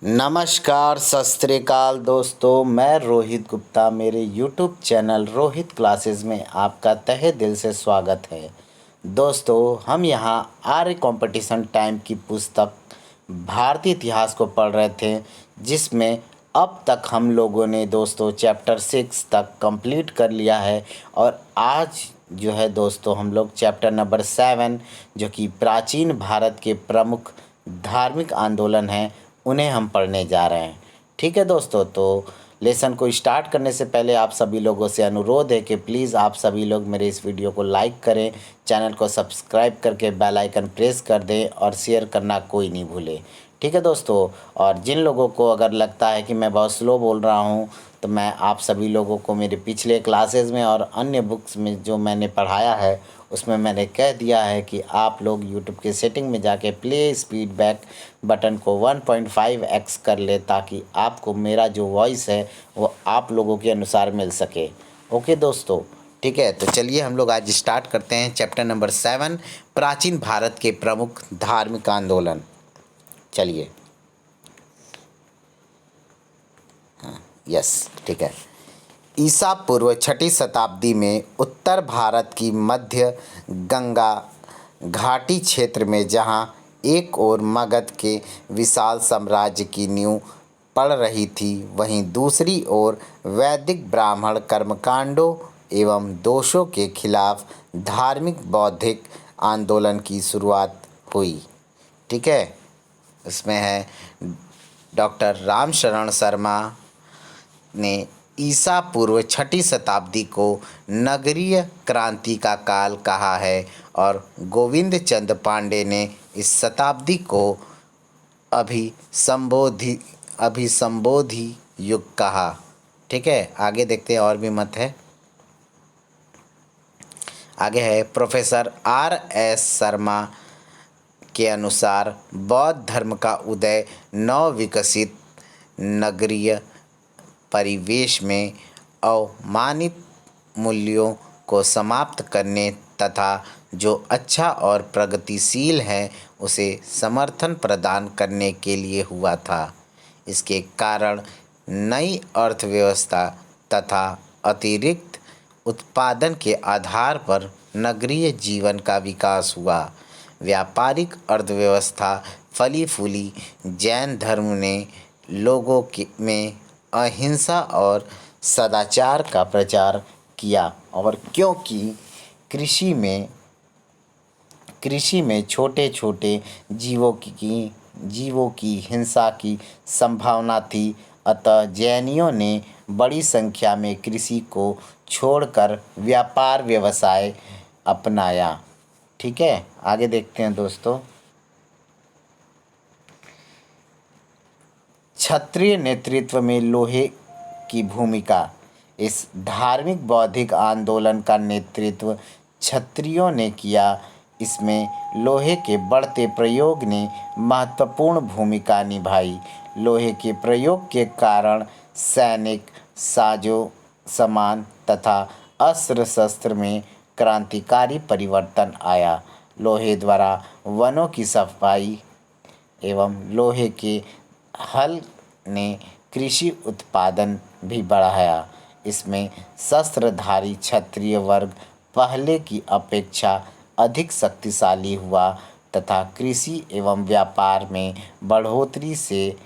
नमस्कार, सत श्री अकाल दोस्तों। मैं रोहित गुप्ता, मेरे यूट्यूब चैनल रोहित क्लासेस में आपका तहे दिल से स्वागत है। दोस्तों, हम यहाँ आर्य कंपटीशन टाइम की पुस्तक भारतीय इतिहास को पढ़ रहे थे, जिसमें अब तक हम लोगों ने दोस्तों चैप्टर 6 तक कंप्लीट कर लिया है। और आज जो है दोस्तों, हम लोग चैप्टर नंबर 7 जो कि प्राचीन भारत के प्रमुख धार्मिक आंदोलन हैं, उन्हें हम पढ़ने जा रहे हैं। ठीक है दोस्तों, तो लेसन को स्टार्ट करने से पहले आप सभी लोगों से अनुरोध है कि प्लीज़ आप सभी लोग मेरे इस वीडियो को लाइक करें, चैनल को सब्सक्राइब करके बेल आइकन प्रेस कर दें और शेयर करना कोई नहीं भूले। ठीक है दोस्तों, और जिन लोगों को अगर लगता है कि मैं बहुत स्लो बोल रहा हूँ, तो मैं आप सभी लोगों को मेरे पिछले क्लासेस में और अन्य बुक्स में जो मैंने पढ़ाया है उसमें मैंने कह दिया है कि आप लोग यूट्यूब के सेटिंग में जाके प्ले स्पीड बैक बटन को 1.5x कर ले, ताकि आपको मेरा जो वॉइस है वो आप लोगों के अनुसार मिल सके। ओके दोस्तों, ठीक है। तो चलिए हम लोग आज स्टार्ट करते हैं चैप्टर नंबर 7, प्राचीन भारत के प्रमुख धार्मिक आंदोलन। चलिए, यस, ठीक है। ईसा पूर्व 6ठी शताब्दी में उत्तर भारत की मध्य गंगा घाटी क्षेत्र में, जहां एक ओर मगध के विशाल साम्राज्य की नींव पड़ रही थी, वहीं दूसरी ओर वैदिक ब्राह्मण कर्मकांडों एवं दोषों के खिलाफ धार्मिक बौद्धिक आंदोलन की शुरुआत हुई। ठीक है, इसमें है डॉक्टर रामशरण शर्मा ने ईसा पूर्व 6ठी शताब्दी को नगरीय क्रांति का काल कहा है और गोविंद चंद पांडे ने इस शताब्दी को अभिसंबोधि युग कहा। ठीक है, आगे देखते हैं, और भी मत है। आगे है प्रोफेसर R.S. शर्मा के अनुसार बौद्ध धर्म का उदय नव विकसित नगरीय परिवेश में अवमानित मूल्यों को समाप्त करने तथा जो अच्छा और प्रगतिशील है उसे समर्थन प्रदान करने के लिए हुआ था। इसके कारण नई अर्थव्यवस्था तथा अतिरिक्त उत्पादन के आधार पर नगरीय जीवन का विकास हुआ। व्यापारिक अर्थव्यवस्था फली फूली। जैन धर्म ने लोगों में अहिंसा और सदाचार का प्रचार किया, और क्योंकि कृषि में छोटे छोटे जीवों की हिंसा की संभावना थी, अतः जैनियों ने बड़ी संख्या में कृषि को छोड़कर व्यापार व्यवसाय अपनाया। ठीक है, आगे देखते हैं दोस्तों। क्षत्रिय नेतृत्व में लोहे की भूमिका। इस धार्मिक बौद्धिक आंदोलन का नेतृत्व क्षत्रियों ने किया। इसमें लोहे के बढ़ते प्रयोग ने महत्वपूर्ण भूमिका निभाई। लोहे के प्रयोग के कारण सैनिक साजो सामान तथा अस्त्र शस्त्र में क्रांतिकारी परिवर्तन आया। लोहे द्वारा वनों की सफाई एवं लोहे के हल ने कृषि उत्पादन भी बढ़ाया। इसमें शस्त्रधारी क्षत्रिय वर्ग पहले की अपेक्षा अधिक शक्तिशाली हुआ तथा कृषि एवं व्यापार में बढ़ोतरी से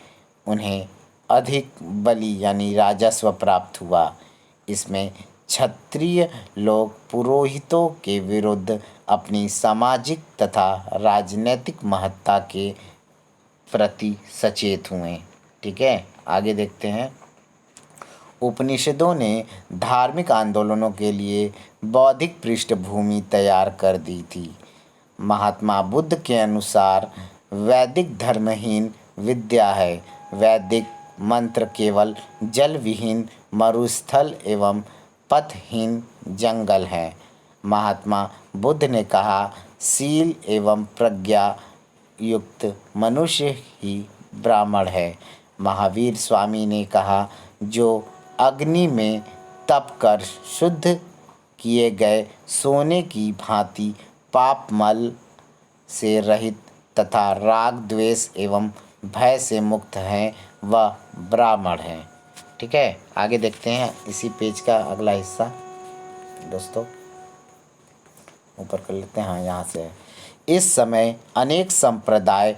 उन्हें अधिक बलि यानी राजस्व प्राप्त हुआ। इसमें क्षत्रिय लोग पुरोहितों के विरुद्ध अपनी सामाजिक तथा राजनैतिक महत्ता के प्रति सचेत हुए। ठीक है, आगे देखते हैं। उपनिषदों ने धार्मिक आंदोलनों के लिए बौद्धिक पृष्ठभूमि तैयार कर दी थी। महात्मा बुद्ध के अनुसार वैदिक धर्महीन विद्या है। वैदिक मंत्र केवल जल विहीन मरुस्थल एवं पथहीन जंगल है। महात्मा बुद्ध ने कहा, शील एवं प्रज्ञा युक्त मनुष्य ही ब्राह्मण है। महावीर स्वामी ने कहा, जो अग्नि में तप कर शुद्ध किए गए सोने की भांति पाप मल से रहित तथा राग द्वेष एवं भय से मुक्त हैं वह ब्राह्मण हैं। ठीक है, आगे देखते हैं इसी पेज का अगला हिस्सा दोस्तों, ऊपर कर लेते हैं। हाँ, यहाँ से है। इस समय अनेक संप्रदाय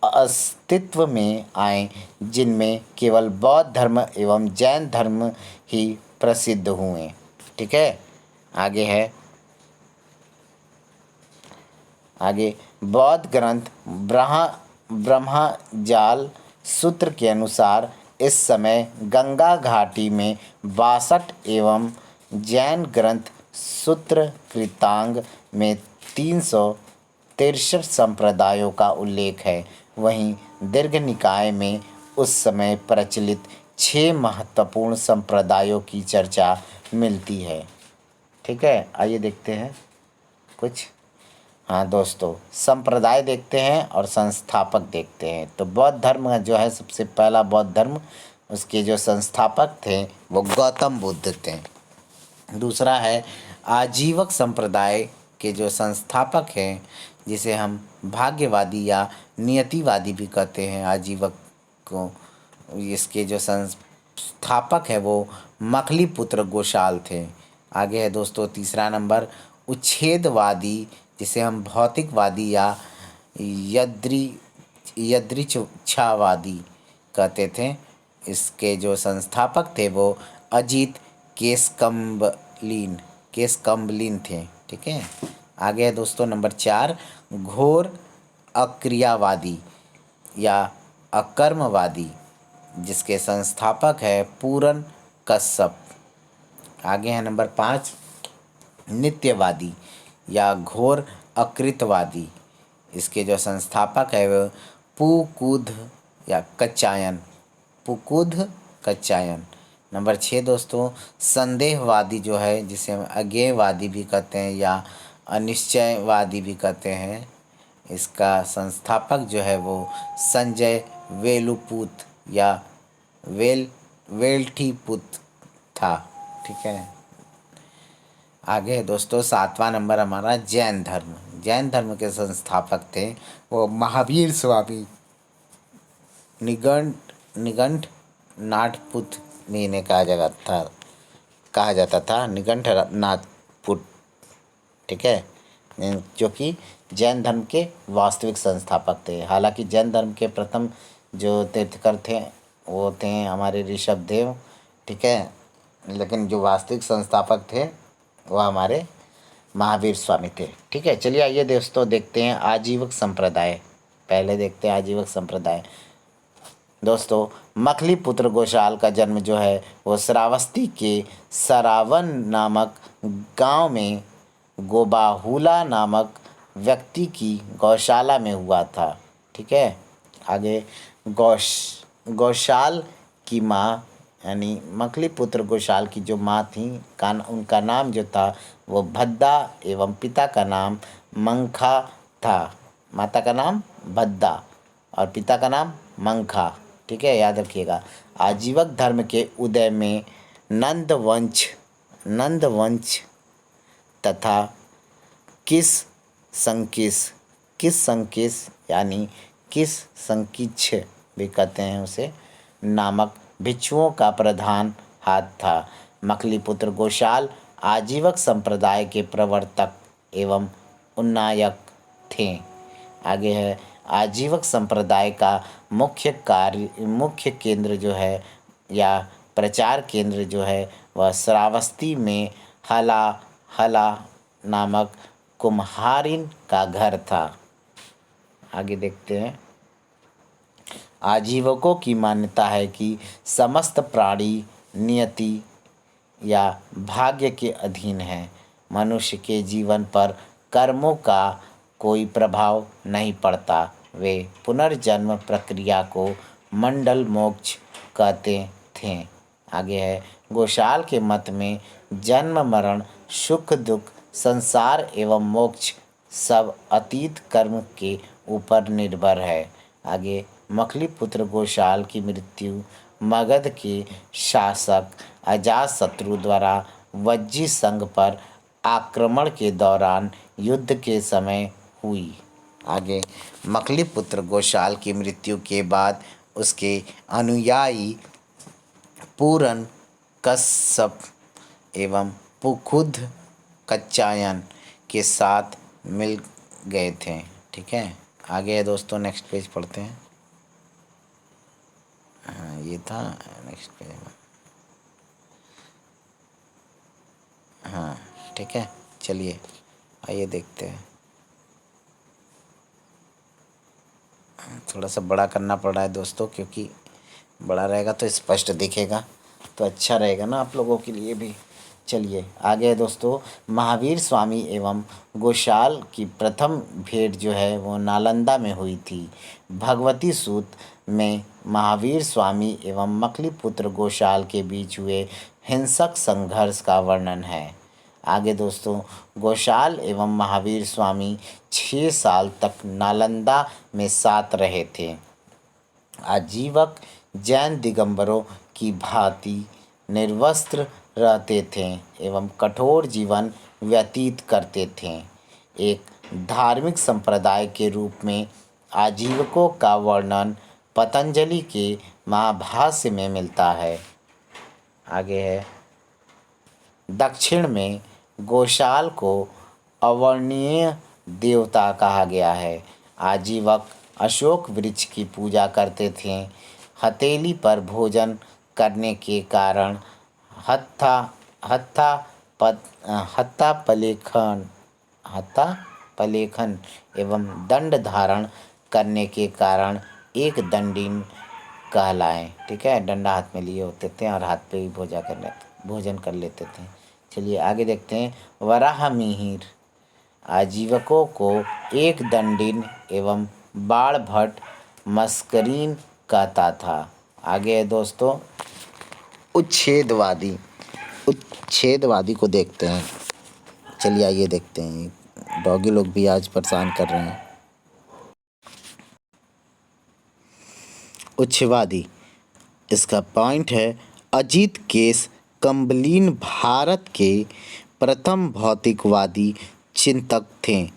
अस्तित्व में आए, जिनमें केवल बौद्ध धर्म एवं जैन धर्म ही प्रसिद्ध हुए। ठीक है, आगे है, आगे बौद्ध ग्रंथ ब्रह्मजाल सूत्र के अनुसार इस समय गंगा घाटी में 62 एवं जैन ग्रंथ सूत्र कृतांग में 363 संप्रदायों का उल्लेख है। वहीं दीर्घ निकाय में उस समय प्रचलित 6 महत्वपूर्ण संप्रदायों की चर्चा मिलती है। ठीक है, आइए देखते हैं कुछ। हाँ दोस्तों, संप्रदाय देखते हैं और संस्थापक देखते हैं। तो बौद्ध धर्म जो है, सबसे पहला बौद्ध धर्म, उसके जो संस्थापक थे वो गौतम बुद्ध थे। दूसरा है आजीवक संप्रदाय के जो संस्थापक हैं, जिसे हम भाग्यवादी या नियतिवादी भी कहते हैं, आजीवक को, इसके जो संस्थापक है वो मखलीपुत्र गोशाल थे। आगे है दोस्तों तीसरा नंबर उच्छेदवादी, जिसे हम भौतिकवादी या यदृच्छावादी कहते थे। इसके जो संस्थापक थे वो अजीत केशकम्बलिन थे। ठीक है, आगे है दोस्तों नंबर 4 घोर अक्रियावादी या अकर्मवादी, जिसके संस्थापक है पूरन कश्यप। आगे है नंबर 5 नित्यवादी या घोर अकृतवादी, इसके जो संस्थापक है वो पुकुद कच्चायन। नंबर 6 दोस्तों संदेहवादी जो है, जिसे हम अज्ञेयवादी भी कहते हैं या अनिश्चयवादी भी कहते हैं, इसका संस्थापक जो है वो संजय वेलुपुत या वेल्ठीपुत था। ठीक है, आगे है दोस्तों 7वां नंबर हमारा जैन धर्म। जैन धर्म के संस्थापक थे वो महावीर स्वामी निगंठ नाथपुत में इन्हें कहा जाता था निगंठ नाथपुत। ठीक है, जो कि जैन धर्म के वास्तविक संस्थापक थे। हालांकि जैन धर्म के प्रथम जो तीर्थकर थे वो थे हमारे ऋषभदेव। ठीक है, लेकिन जो वास्तविक संस्थापक थे वह हमारे महावीर स्वामी थे। ठीक है, चलिए आइए दोस्तों देखते हैं आजीवक संप्रदाय। पहले देखते हैं आजीवक संप्रदाय। दोस्तों मखलीपुत्र गोशाल का जन्म जो है वो श्रावस्ती के सरावन नामक गांव में गोबाहुला नामक व्यक्ति की गौशाला में हुआ था। ठीक है, आगे गौशाल की माँ यानी मखलीपुत्र गोशाल की जो माँ थी उनका नाम जो था वो भद्दा एवं पिता का नाम मंखा था। माता का नाम भद्दा और पिता का नाम मंखा। ठीक है, याद रखिएगा। आजीवक धर्म के उदय में नंदवंश तथा किस संकिस यानी किस संकिच्छ भी कहते हैं उसे नामक भिक्षुओं का प्रधान हाथ था। मखलीपुत्र गोशाल आजीवक संप्रदाय के प्रवर्तक एवं उन्नायक थे। आगे है आजीवक संप्रदाय का मुख्य केंद्र जो है या प्रचार केंद्र जो है वह श्रावस्ती में हला नामक कुम्हारिन का घर था। आगे देखते हैं। आजीवकों की मान्यता है कि समस्त प्राणी नियति या भाग्य के अधीन है। मनुष्य के जीवन पर कर्मों का कोई प्रभाव नहीं पड़ता। वे पुनर्जन्म प्रक्रिया को मंडल मोक्ष कहते थे। आगे है गोशाल के मत में जन्म मरण सुख दुख संसार एवं मोक्ष सब अतीत कर्म के ऊपर निर्भर है। आगे मखलीपुत्र गोशाल की मृत्यु मगध के शासक अजातशत्रु द्वारा वज्जी संघ पर आक्रमण के दौरान युद्ध के समय हुई। आगे, मकलीपुत्र गोशाल की मृत्यु के बाद उसके अनुयायी पूरन कश्यप एवं पुकुद कच्चायन के साथ मिल गए थे। ठीक है, आगे है दोस्तों, नेक्स्ट पेज पढ़ते हैं। हाँ, ये था नेक्स्ट पेज में। हाँ ठीक है, चलिए आइए देखते हैं। थोड़ा सा बड़ा करना पड़ रहा है दोस्तों, क्योंकि बड़ा रहेगा तो स्पष्ट दिखेगा, तो अच्छा रहेगा ना आप लोगों के लिए भी। चलिए आगे है दोस्तों, महावीर स्वामी एवं गोशाल की प्रथम भेंट जो है वो नालंदा में हुई थी। भगवती सूत में महावीर स्वामी एवं मकलीपुत्र गोशाल के बीच हुए हिंसक संघर्ष का वर्णन है। आगे दोस्तों, गोशाल एवं महावीर स्वामी 6 साल तक नालंदा में साथ रहे थे। आजीवक जैन दिगंबरों की भांति निर्वस्त्र रहते थे एवं कठोर जीवन व्यतीत करते थे। एक धार्मिक संप्रदाय के रूप में आजीवकों का वर्णन पतंजलि के महाभाष्य में मिलता है। आगे है, दक्षिण में गोशाल को अवर्णनीय देवता कहा गया है। आजीवक अशोक वृक्ष की पूजा करते थे। हथेली पर भोजन करने के कारण हत्था हत्था हत्ता पलेखन एवं दंड धारण करने के कारण एक दंडिन कहलाए। ठीक है, डंडा हाथ में लिए होते थे और हाथ पे भी भोजन कर लेते थे। चलिए आगे देखते हैं, वराह मिहिर आजीवकों को एक दंडिन एवं बाण भट्ट मस्करीन कहता था। आगे है दोस्तों, उच्छेदवादी उच्छेदवादी को देखते हैं। चलिए आइए देखते हैं, डॉगी लोग भी आज परेशान कर रहे हैं। उच्छेदवादी, इसका पॉइंट है, अजीत केस कम्बलीन भारत के प्रथम भौतिकवादी चिंतक थे।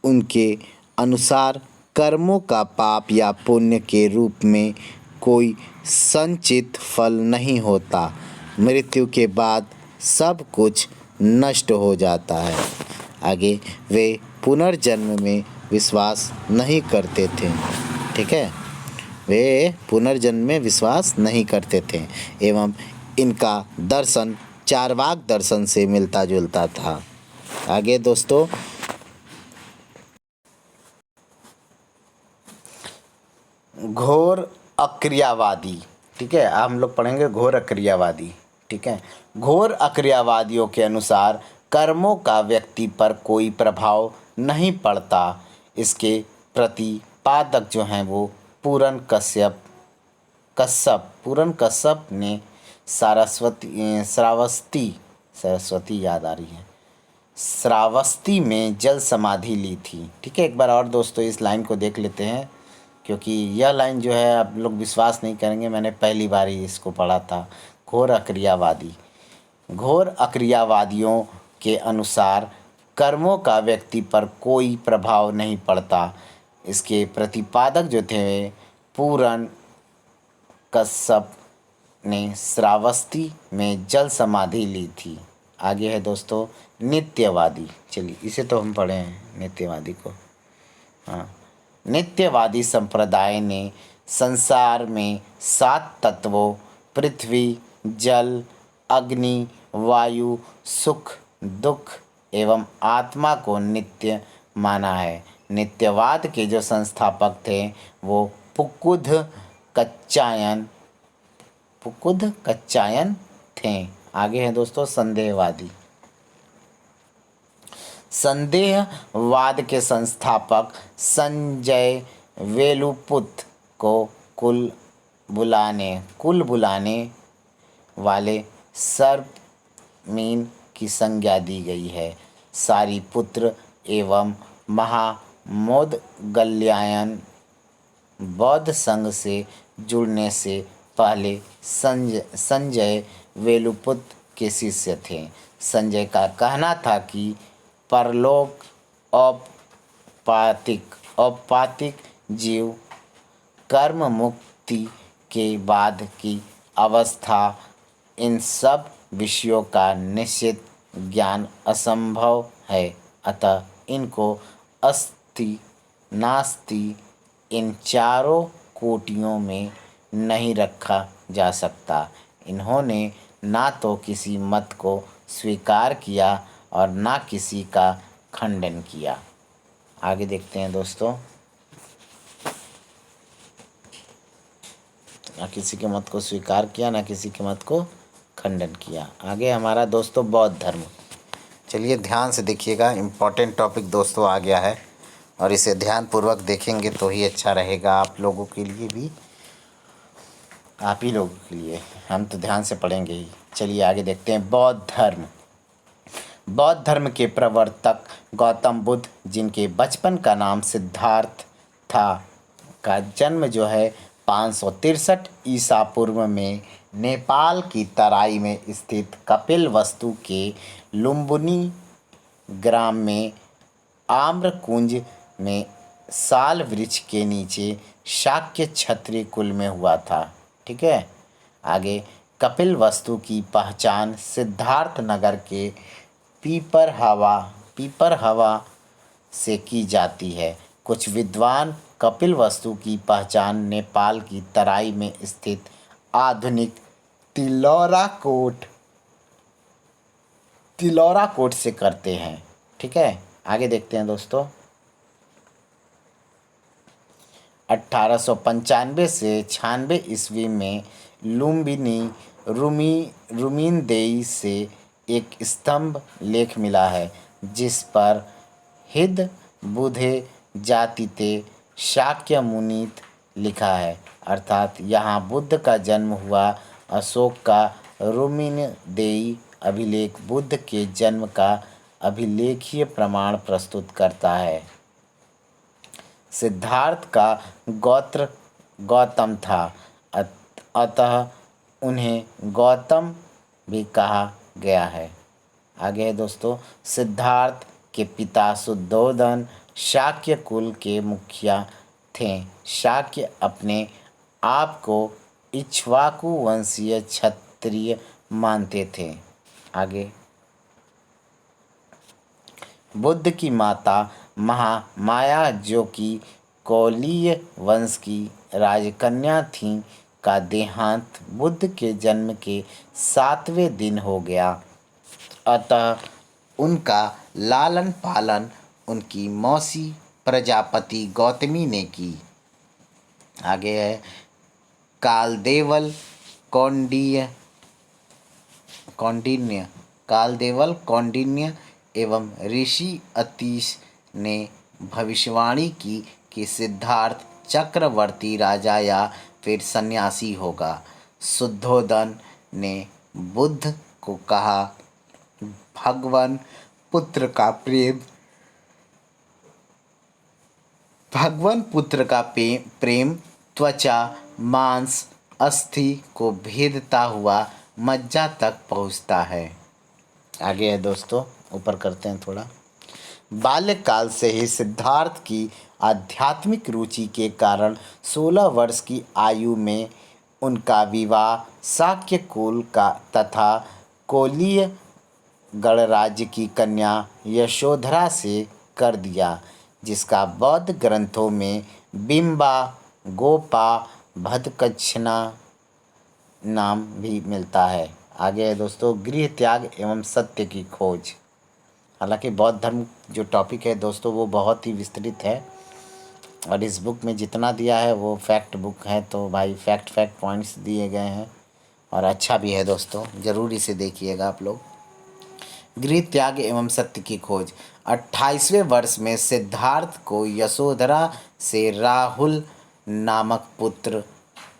उनके अनुसार कर्मों का पाप या पुण्य के रूप में कोई संचित फल नहीं होता। मृत्यु के बाद सब कुछ नष्ट हो जाता है। आगे, वे पुनर्जन्म में विश्वास नहीं करते थे। ठीक है, वे पुनर्जन्म में विश्वास नहीं करते थे एवं इनका दर्शन चार्वाक दर्शन से मिलता जुलता था। आगे दोस्तों, घोर अक्रियावादी। ठीक है, हम लोग पढ़ेंगे घोर अक्रियावादी। ठीक है, घोर अक्रियावादियों के अनुसार कर्मों का व्यक्ति पर कोई प्रभाव नहीं पड़ता। इसके प्रतिपादक जो हैं वो पूरन कश्यप ने श्रावस्ती में जल समाधि ली थी। ठीक है, एक बार और दोस्तों इस लाइन को देख लेते हैं, क्योंकि यह लाइन जो है आप लोग विश्वास नहीं करेंगे, मैंने पहली बार ही इसको पढ़ा था। घोर अक्रियावादियों के अनुसार कर्मों का व्यक्ति पर कोई प्रभाव नहीं पड़ता। इसके प्रतिपादक जो थे पूरन कश्यप ने श्रावस्ती में जल समाधि ली थी। आगे है दोस्तों, नित्यवादी। चलिए इसे तो हम पढ़े हैं, नित्यवादी को। हाँ, नित्यवादी संप्रदाय ने संसार में 7 तत्वों पृथ्वी, जल, अग्नि, वायु, सुख, दुख एवं आत्मा को नित्य माना है। नित्यवाद के जो संस्थापक थे वो पुकुद कच्चायन थे। आगे है दोस्तों, संदेहवादी। संदेहवाद के संस्थापक संजय वेलुपुत्र को कुल बुलाने वाले सर्पमीन की संज्ञा दी गई है। सारिपुत्र एवं महामोदगल्यायन बौद्ध संघ से जुड़ने से पहले संजय वेलुपुत्र के शिष्य थे। संजय का कहना था कि परलोक औपातिक जीव कर्म मुक्ति के बाद की अवस्था, इन सब विषयों का निश्चित ज्ञान असंभव है। अतः इनको अस्ति नास्ति इन चारों कोटियों में नहीं रखा जा सकता। इन्होंने ना तो किसी मत को स्वीकार किया और ना किसी का खंडन किया। आगे देखते हैं दोस्तों। ना किसी के मत को स्वीकार किया, ना किसी के मत को खंडन किया। आगे हमारा दोस्तों बौद्ध धर्म। चलिए ध्यान से देखिएगा, इम्पोर्टेंट टॉपिक दोस्तों आ गया है और इसे ध्यानपूर्वक देखेंगे तो ही अच्छा रहेगा आप लोगों के लिए भी, आप ही लोगों के लिए। हम तो ध्यान से पढ़ेंगे ही। चलिए आगे देखते हैं। बौद्ध धर्म। बौद्ध धर्म के प्रवर्तक गौतम बुद्ध, जिनके बचपन का नाम सिद्धार्थ था, का जन्म जो है 563 ईसा पूर्व में नेपाल की तराई में स्थित कपिलवस्तु के लुम्बिनी ग्राम में आम्रकुंज में साल वृक्ष के नीचे शाक्य क्षत्रिय कुल में हुआ था। ठीक है। आगे कपिलवस्तु की पहचान सिद्धार्थ नगर के पीपर हवा से की जाती है। कुछ विद्वान कपिलवस्तु की पहचान नेपाल की तराई में स्थित आधुनिक तिलौरा कोट से करते हैं। ठीक है। आगे देखते हैं दोस्तों। 1895 से 96 ईस्वी में लुम्बिनी रुमीनदेई से एक स्तंभ लेख मिला है, जिस पर हिद बुधे जातिते शाक्य मुनीत लिखा है, अर्थात यहाँ बुद्ध का जन्म हुआ। अशोक का रुमीनदेई अभिलेख बुद्ध के जन्म का अभिलेखीय प्रमाण प्रस्तुत करता है। सिद्धार्थ का गोत्र गौतम था, अतः उन्हें गौतम भी कहा गया है। आगे है दोस्तों। सिद्धार्थ के पिता शुद्धोधन शाक्य कुल के मुखिया थे। शाक्य अपने आप को इक्ष्वाकु वंशीय क्षत्रिय मानते थे। आगे बुद्ध की माता महामाया, जो कि कौलीय वंश की राजकन्या थीं, का देहांत बुद्ध के जन्म के 7वें दिन हो गया। अतः उनका लालन पालन उनकी मौसी प्रजापति गौतमी ने की। आगे है कालदेवल कौंडिन्य एवं ऋषि अतीश ने भविष्यवाणी की कि सिद्धार्थ चक्रवर्ती राजा या फिर सन्यासी होगा। शुद्धोधन ने बुद्ध को कहा, भगवान पुत्र का प्रेम त्वचा मांस अस्थि को भेदता हुआ मज्जा तक पहुँचता है। आगे है दोस्तों, ऊपर करते हैं थोड़ा। बाल्यकाल से ही सिद्धार्थ की आध्यात्मिक रुचि के कारण 16 वर्ष की आयु में उनका विवाह शाक्य कुल का तथा कोलीय गणराज्य की कन्या यशोधरा से कर दिया, जिसका बौद्ध ग्रंथों में बिंबा गोपा भदकच्छना नाम भी मिलता है। आगे है दोस्तों गृह त्याग एवं सत्य की खोज। हालांकि बौद्ध धर्म जो टॉपिक है दोस्तों वो बहुत ही विस्तृत है और इस बुक में जितना दिया है वो फैक्ट बुक है, तो भाई फैक्ट पॉइंट्स दिए गए हैं और अच्छा भी है दोस्तों, ज़रूर इसे देखिएगा आप लोग। गृह त्याग एवं सत्य की खोज। 28वें वर्ष में सिद्धार्थ को यशोधरा से राहुल नामक पुत्र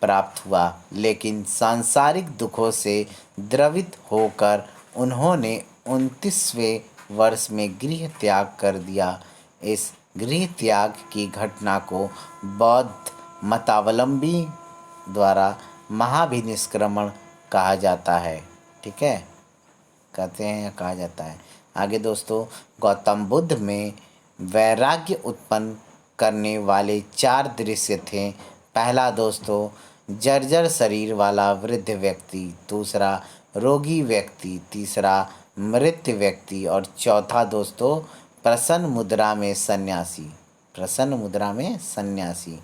प्राप्त हुआ, लेकिन सांसारिक दुखों से द्रवित होकर उन्होंने 29वें वर्ष में गृह त्याग कर दिया। इस गृह त्याग की घटना को बौद्ध मतावलंबी द्वारा महाभिनिष्क्रमण कहा जाता है। ठीक है, कहते हैं या कहा जाता है। आगे दोस्तों गौतम बुद्ध में वैराग्य उत्पन्न करने वाले 4 दृश्य थे। पहला दोस्तों, जर्जर शरीर वाला वृद्ध व्यक्ति, दूसरा रोगी व्यक्ति, तीसरा मृत व्यक्ति और चौथा दोस्तों प्रसन्न मुद्रा में सन्यासी। प्रसन्न मुद्रा में सन्यासी।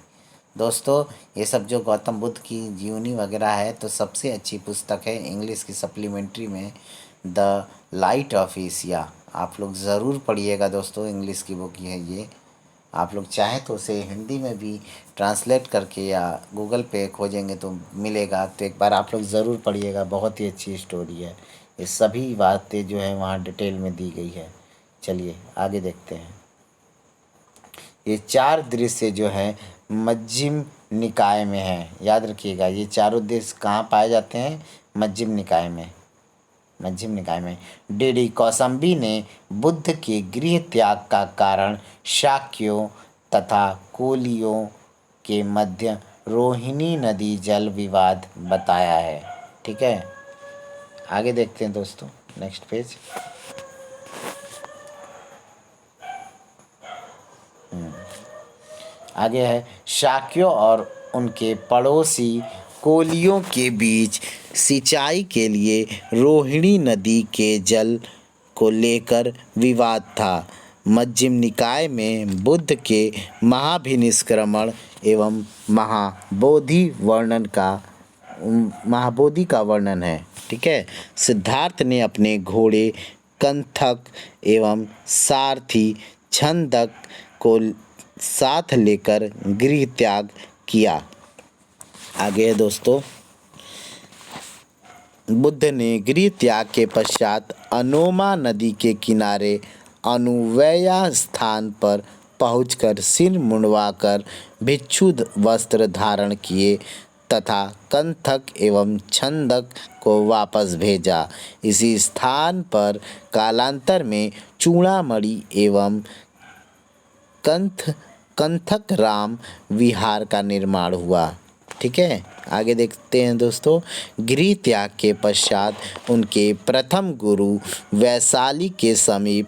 दोस्तों ये सब जो गौतम बुद्ध की जीवनी वगैरह है तो सबसे अच्छी पुस्तक है इंग्लिश की सप्लीमेंट्री में, द लाइट ऑफ एशिया। आप लोग ज़रूर पढ़िएगा दोस्तों, इंग्लिश की बुक है ये। आप लोग चाहें तो उसे हिंदी में भी ट्रांसलेट करके या गूगल पे खोजेंगे तो मिलेगा, तो एक बार आप लोग ज़रूर पढ़िएगा। बहुत ही अच्छी स्टोरी है, ये सभी बातें जो है वहाँ डिटेल में दी गई है। चलिए आगे देखते हैं। ये 4 दृश्य जो है मध्यम निकाय में है। याद रखिएगा ये चारों दृश्य कहाँ पाए जाते हैं? मध्यम निकाय में। मध्यम निकाय में। डी कौशाम्बी ने बुद्ध के गृह त्याग का कारण शाक्यों तथा कोलियों के मध्य रोहिणी नदी जल विवाद बताया है। ठीक है, आगे देखते हैं दोस्तों, नेक्स्ट पेज। आगे है शाक्यों और उनके पड़ोसी कोलियों के बीच सिंचाई के लिए रोहिणी नदी के जल को लेकर विवाद था। मध्यम निकाय में बुद्ध के महाभिनिष्क्रमण एवं महाबोधि का वर्णन है। ठीक है, सिद्धार्थ ने अपने घोड़े कंथक एवं सारथी छंदक को साथ लेकर गृह त्याग किया। आगे है दोस्तों, बुद्ध ने गृह त्याग के पश्चात अनोमा नदी के किनारे अनुवैया स्थान पर पहुंचकर सिर मुंडवाकर भिक्षु वस्त्र धारण किए तथा कंथक एवं छंदक को वापस भेजा। इसी स्थान पर कालांतर में चूड़ामणि एवं कंथक राम विहार का निर्माण हुआ। ठीक है, आगे देखते हैं दोस्तों। गृह त्याग के पश्चात उनके प्रथम गुरु वैशाली के समीप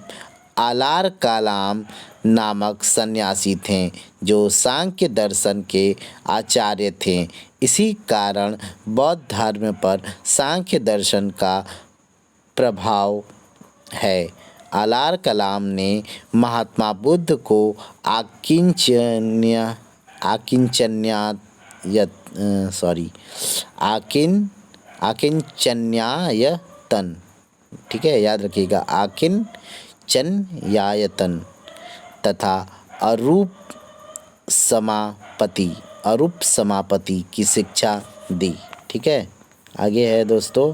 आलार कालाम नामक सन्यासी थे जो सांख्य दर्शन के आचार्य थे। इसी कारण बौद्ध धर्म पर सांख्य दर्शन का प्रभाव है। आलार कलाम ने महात्मा बुद्ध को आकिंचन्यायतन, ठीक है, याद रखिएगा, आकिंचन्यायतन तथा अरूप समापति की शिक्षा दी। ठीक है, आगे है दोस्तों,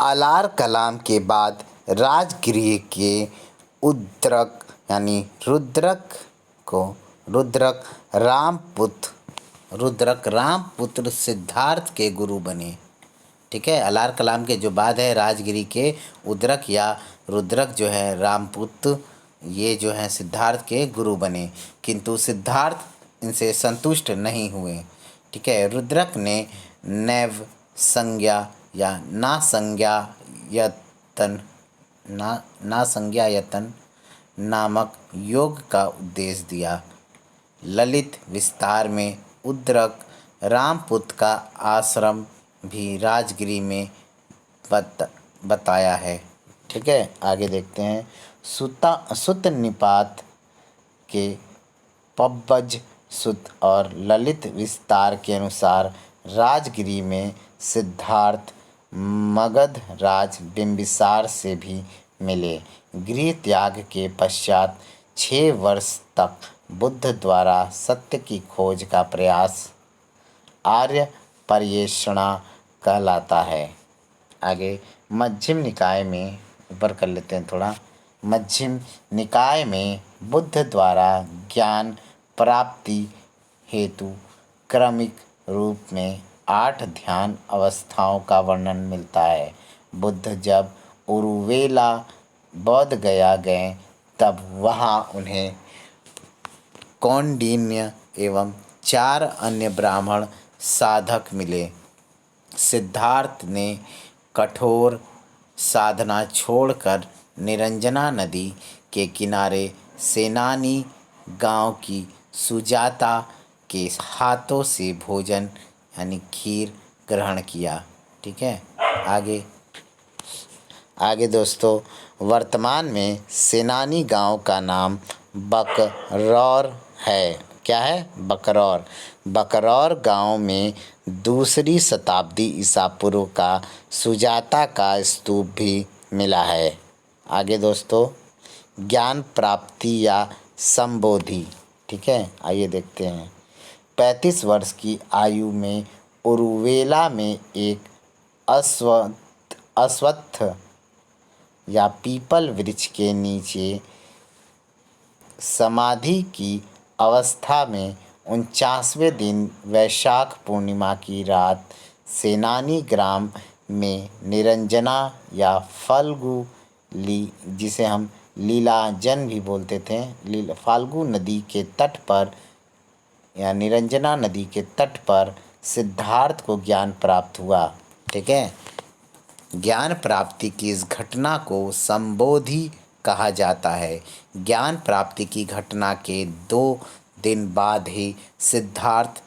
आलार कलाम के बाद राजगृह के उद्रक यानी रुद्रक रामपुत्र सिद्धार्थ के गुरु बने। ठीक है, आलार कलाम के जो बाद है राजगिरी के उद्रक या रुद्रक जो है रामपुत्र, ये जो है सिद्धार्थ के गुरु बने, किंतु सिद्धार्थ इनसे संतुष्ट नहीं हुए। ठीक है, रुद्रक ने नैव संज्ञा या नासंज्ञायतन नामक योग का उपदेश दिया। ललित विस्तार में उद्रक रामपुत्र का आश्रम भी राजगिरी में बताया है। ठीक है, आगे देखते हैं। सुत्त निपात के पब्बज सुत और ललित विस्तार के अनुसार राजगिरी में सिद्धार्थ मगध राज बिंबिसार से भी मिले। गृह त्याग के पश्चात 6 वर्ष तक बुद्ध द्वारा सत्य की खोज का प्रयास आर्य पर्यवेक्षणा कहलाता है। आगे मध्यम निकाय में ऊपर कर लेते हैं थोड़ा। मध्यम निकाय में बुद्ध द्वारा ज्ञान प्राप्ति हेतु क्रमिक रूप में 8 ध्यान अवस्थाओं का वर्णन मिलता है। बुद्ध जब उरुवेला बौद्ध गया गए तब वहाँ उन्हें कौंडिन्य एवं 4 अन्य ब्राह्मण साधक मिले। सिद्धार्थ ने कठोर साधना छोड़कर निरंजना नदी के किनारे सेनानी गांव की सुजाता के हाथों से भोजन यानी खीर ग्रहण किया। ठीक है, आगे आगे दोस्तों, वर्तमान में सेनानी गांव का नाम बकरौर है। क्या है? बकरौर। बकरौर गांव में दूसरी शताब्दी ईसा पूर्व का सुजाता का स्तूप भी मिला है। आगे दोस्तों, ज्ञान प्राप्ति या संबोधि। ठीक है, आइए देखते हैं। 35 वर्ष की आयु में उरुवेला में एक अश्वत्थ या पीपल वृक्ष के नीचे समाधि की अवस्था में 49वें दिन वैशाख पूर्णिमा की रात सेनानी ग्राम में निरंजना या जिसे हम लीलाजन भी बोलते थे, फाल्गु नदी के तट पर या निरंजना नदी के तट पर सिद्धार्थ को ज्ञान प्राप्त हुआ। ठीक है, ज्ञान प्राप्ति की इस घटना को संबोधि कहा जाता है। ज्ञान प्राप्ति की घटना के 2 दिन बाद ही सिद्धार्थ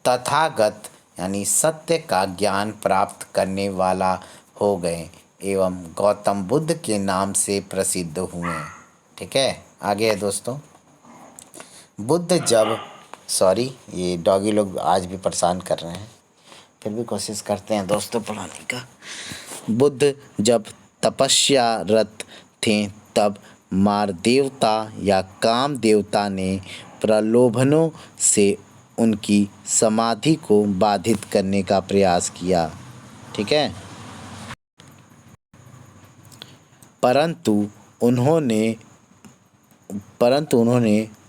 तथागत यानी सत्य का ज्ञान प्राप्त करने वाला हो गए एवं गौतम बुद्ध के नाम से प्रसिद्ध हुए। ठीक है, आगे है दोस्तों। बुद्ध जब ये डॉगी लोग आज भी परेशान कर रहे हैं, फिर भी कोशिश करते हैं दोस्तों पढ़ाने का। बुद्ध जब तपस्यारत थे तब मार देवता या काम देवता ने प्रलोभनों से उनकी समाधि को बाधित करने का प्रयास किया। ठीक है, परंतु उन्होंने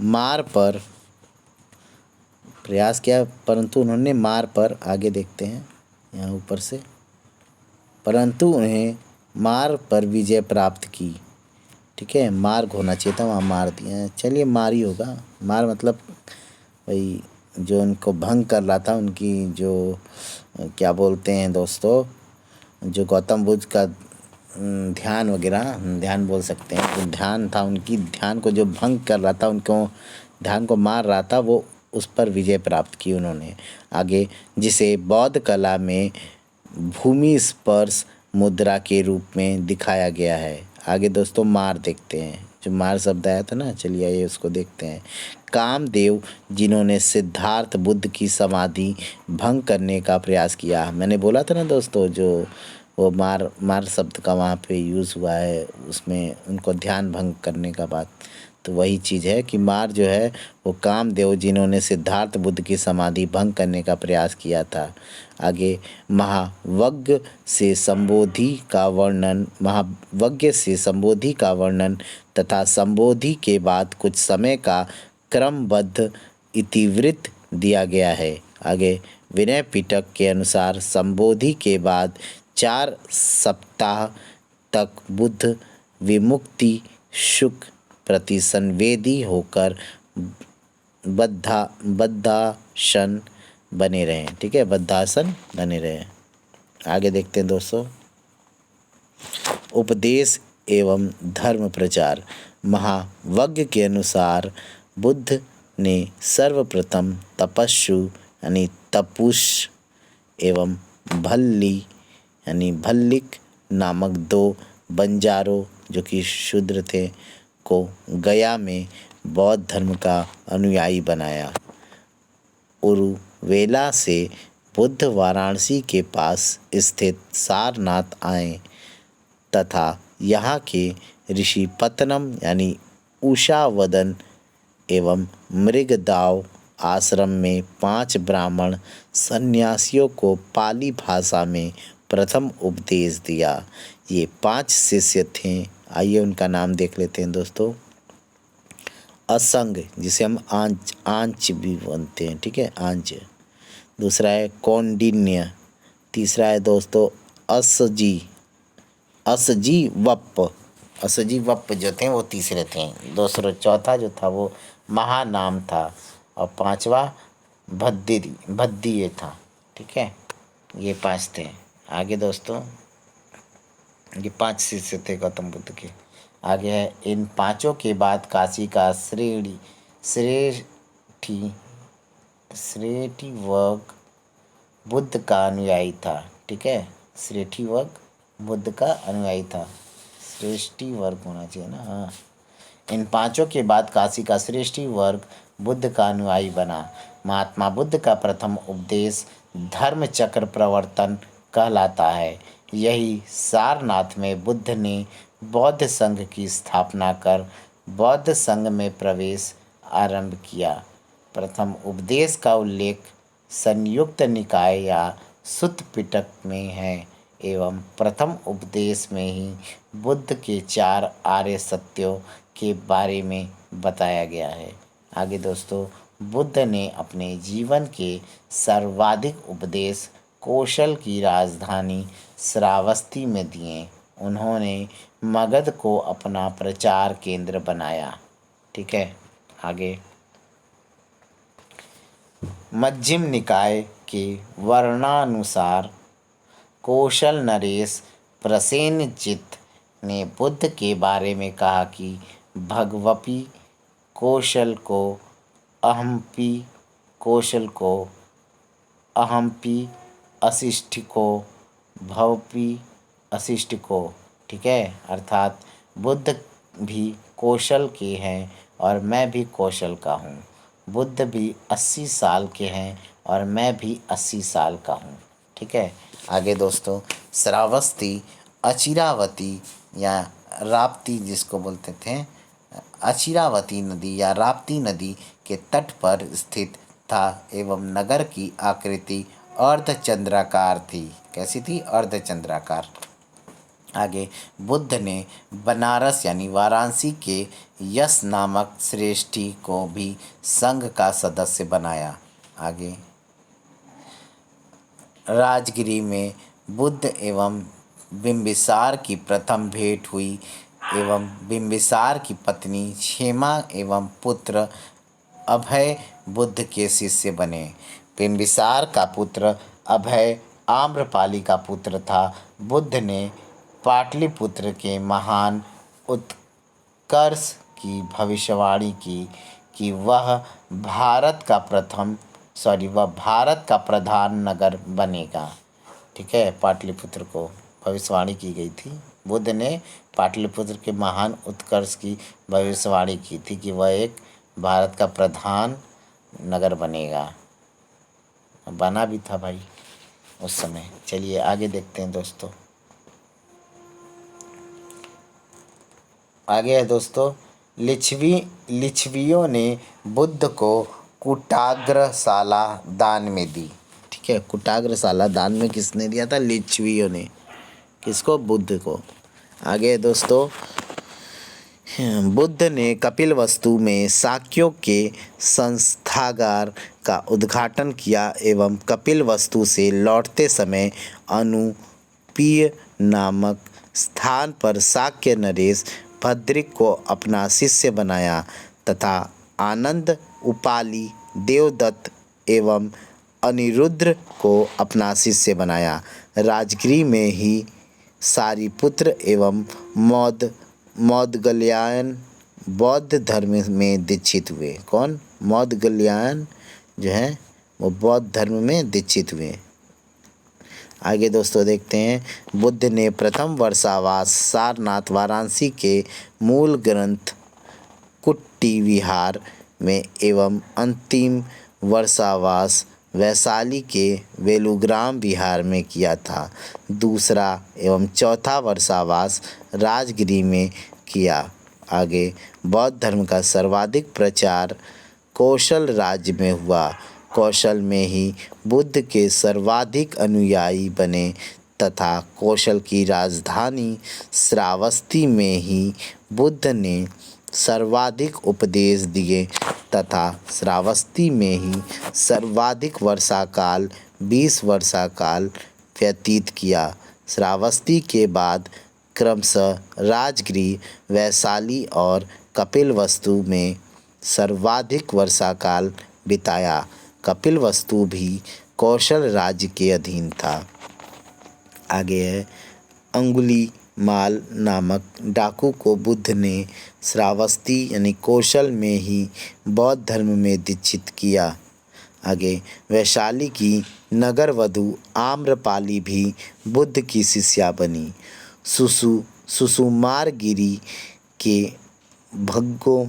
मार पर प्रयास किया, परंतु उन्होंने मार पर आगे देखते हैं यहाँ ऊपर से, परंतु उन्हें मार पर विजय प्राप्त की। ठीक है, मार्ग होना चाहिए था, वहाँ मार दिया। चलिए मार ही होगा। मार मतलब भाई जो उनको भंग कर रहा था, उनकी जो क्या बोलते हैं दोस्तों, जो गौतम बुद्ध का ध्यान वगैरह, ध्यान बोल सकते हैं, जो ध्यान था उनकी ध्यान को जो भंग कर रहा था, उनको ध्यान को मार रहा था, वो उस पर विजय प्राप्त की उन्होंने। आगे, जिसे बौद्ध कला में भूमि स्पर्श मुद्रा के रूप में दिखाया गया है। आगे दोस्तों मार देखते हैं, जो मार शब्द आया था ना, चलिए आइए उसको देखते हैं। कामदेव जिन्होंने सिद्धार्थ बुद्ध की समाधि भंग करने का प्रयास किया। मैंने बोला था ना दोस्तों, जो वो मार शब्द का वहाँ पे यूज़ हुआ है, उसमें उनको ध्यान भंग करने का बात, तो वही चीज़ है कि मार जो है वो कामदेव जिन्होंने सिद्धार्थ बुद्ध की समाधि भंग करने का प्रयास किया था। आगे, महावज्ञ से संबोधि का वर्णन तथा संबोधि के बाद कुछ समय का क्रमबद्ध इतिवृत्त दिया गया है। आगे, विनय पिटक के अनुसार संबोधि के बाद 4 सप्ताह तक बुद्ध विमुक्ति सुख प्रति संवेदी होकर बद्धासन बने रहे। ठीक है, बद्धासन बने रहे। आगे देखते हैं दोस्तों, उपदेश एवं धर्म प्रचार। महावज्ञ के अनुसार बुद्ध ने सर्वप्रथम तपस्सु यानी तपुष एवं भल्लिक नामक 2 बंजारों जो कि शूद्र थे को गया में बौद्ध धर्म का अनुयायी बनाया। उरुवेला से बुद्ध वाराणसी के पास स्थित सारनाथ आए तथा यहाँ के ऋषि पतनम यानी उषावदन एवं मृगदाव आश्रम में 5 ब्राह्मण सन्यासियों को पाली भाषा में प्रथम उपदेश दिया। ये 5 शिष्य थे। आइए उनका नाम देख लेते हैं दोस्तों। असंग, जिसे हम आंच भी बोलते हैं। ठीक है, आंच। दूसरा है कौंडिन्य। तीसरा है दोस्तों असजी वप्प जो थे वो तीसरे थे। दूसरा चौथा जो था वो महानाम था और 5वां भद्दीय था। ठीक है, ये 5 थे। आगे दोस्तों, ये 5 शिष्य थे गौतम बुद्ध के। आगे है, इन पांचों के बाद काशी का श्रेष्ठी श्रेष्ठी वर्ग बुद्ध का अनुयायी था। ठीक है, श्रेष्ठी वर्ग बुद्ध का अनुयायी था। श्रेष्ठी वर्ग होना चाहिए ना, हाँ। इन पांचों के बाद काशी का श्रेष्ठी वर्ग बुद्ध का अनुयायी बना। महात्मा बुद्ध का प्रथम उपदेश धर्म चक्र प्रवर्तन कहलाता है। यही सारनाथ में बुद्ध ने बौद्ध संघ की स्थापना कर बौद्ध संघ में प्रवेश आरंभ किया। प्रथम उपदेश का उल्लेख संयुक्त निकाय या सुत्त पिटक में है एवं प्रथम उपदेश में ही बुद्ध के 4 आर्य सत्यों के बारे में बताया गया है। आगे दोस्तों, बुद्ध ने अपने जीवन के सर्वाधिक उपदेश कौशल की राजधानी श्रावस्ती में दिए। उन्होंने मगध को अपना प्रचार केंद्र बनाया। ठीक है, आगे मध्यम निकाय के वर्णानुसार कौशल नरेश प्रसेनजित ने बुद्ध के बारे में कहा कि भगवपी कौशल को अहम्पि अशिष्टिको भवपि अशिष्टिको। ठीक है, अर्थात बुद्ध भी कौशल के हैं और मैं भी कौशल का हूँ। बुद्ध भी 80 साल के हैं और मैं भी 80 साल का हूँ। ठीक है, आगे दोस्तों, श्रावस्ती अचिरावती या राप्ती जिसको बोलते थे, अचिरावती नदी या राप्ती नदी के तट पर स्थित था एवं नगर की आकृति अर्धचंद्राकार थी। कैसी थी? अर्धचंद्राकार। आगे बुद्ध ने बनारस यानी वाराणसी के यश नामक श्रेष्ठी को भी संघ का सदस्य बनाया। आगे राजगिरी में बुद्ध एवं बिंबिसार की प्रथम भेंट हुई एवं बिंबिसार की पत्नी क्षेमा एवं पुत्र अभय बुद्ध के शिष्य बने। बिंबिसार का पुत्र अभय आम्रपाली का पुत्र था। बुद्ध ने पाटलिपुत्र के महान उत्कर्ष की भविष्यवाणी की कि वह भारत का प्रधान नगर बनेगा। ठीक है, पाटलिपुत्र को भविष्यवाणी की गई थी। बुद्ध ने पाटलिपुत्र के महान उत्कर्ष की भविष्यवाणी की थी कि वह एक भारत का प्रधान नगर बनेगा। बना भी था भाई उस समय। चलिए आगे देखते हैं दोस्तों। आगे है दोस्तों, लिच्छवियों ने बुद्ध को कुटाग्रशाला दान में दी। ठीक है, कुटाग्रशाला दान में किसने दिया था? लिच्छवियों ने। किसको? बुद्ध को। आगे है दोस्तों, बुद्ध ने कपिलवस्तु में शाक्यों के संस्थागार का उद्घाटन किया एवं कपिलवस्तु से लौटते समय अनुपीय नामक स्थान पर शाक्य नरेश भद्रिक को अपना शिष्य बनाया तथा आनंद उपाली देवदत्त एवं अनिरुद्ध को अपना शिष्य बनाया। राजगिरी में ही सारिपुत्र एवं मौदगल्यायन बौद्ध धर्म में दीक्षित हुए। कौन? मौदगल्यायन जो है वो बौद्ध धर्म में दीक्षित हुए। आगे दोस्तों देखते हैं, बुद्ध ने प्रथम वर्षावास सारनाथ वाराणसी के मूल ग्रंथ कुट्टी विहार में एवं अंतिम वर्षावास वैशाली के वेलुग्राम विहार में किया था। दूसरा एवं चौथा वर्षावास राजगिरी में किया। आगे बौद्ध धर्म का सर्वाधिक प्रचार कौशल राज्य में हुआ। कौशल में ही बुद्ध के सर्वाधिक अनुयायी बने तथा कौशल की राजधानी श्रावस्ती में ही बुद्ध ने सर्वाधिक उपदेश दिए तथा श्रावस्ती में ही सर्वाधिक वर्षाकाल 20 वर्षाकाल व्यतीत किया। श्रावस्ती के बाद क्रमशः राजगिरी, वैशाली और कपिलवस्तु में सर्वाधिक वर्षाकाल बिताया। कपिलवस्तु भी कौशल राज्य के अधीन था। आगे है, माल नामक डाकू को बुद्ध ने श्रावस्ती यानी कौशल में ही बौद्ध धर्म में दीक्षित किया। आगे वैशाली की नगर वधु आम्रपाली भी बुद्ध की शिष्या बनी। सुसुमारगिरी के भग्गों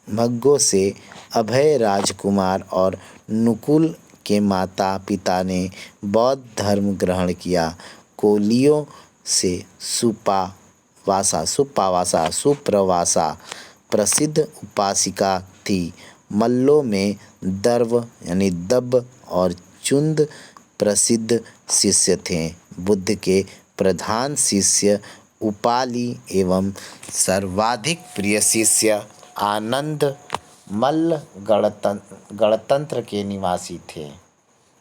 भग्गों से अभय राजकुमार और नुकुल के माता पिता ने बौद्ध धर्म ग्रहण किया। कोलियों से सुप्रवासा प्रसिद्ध उपासिका थी। मल्लों में दर्व यानी दब और चुंद प्रसिद्ध शिष्य थे। बुद्ध के प्रधान शिष्य उपाली एवं सर्वाधिक प्रिय शिष्य आनंद मल्ल गणतंत्र के निवासी थे।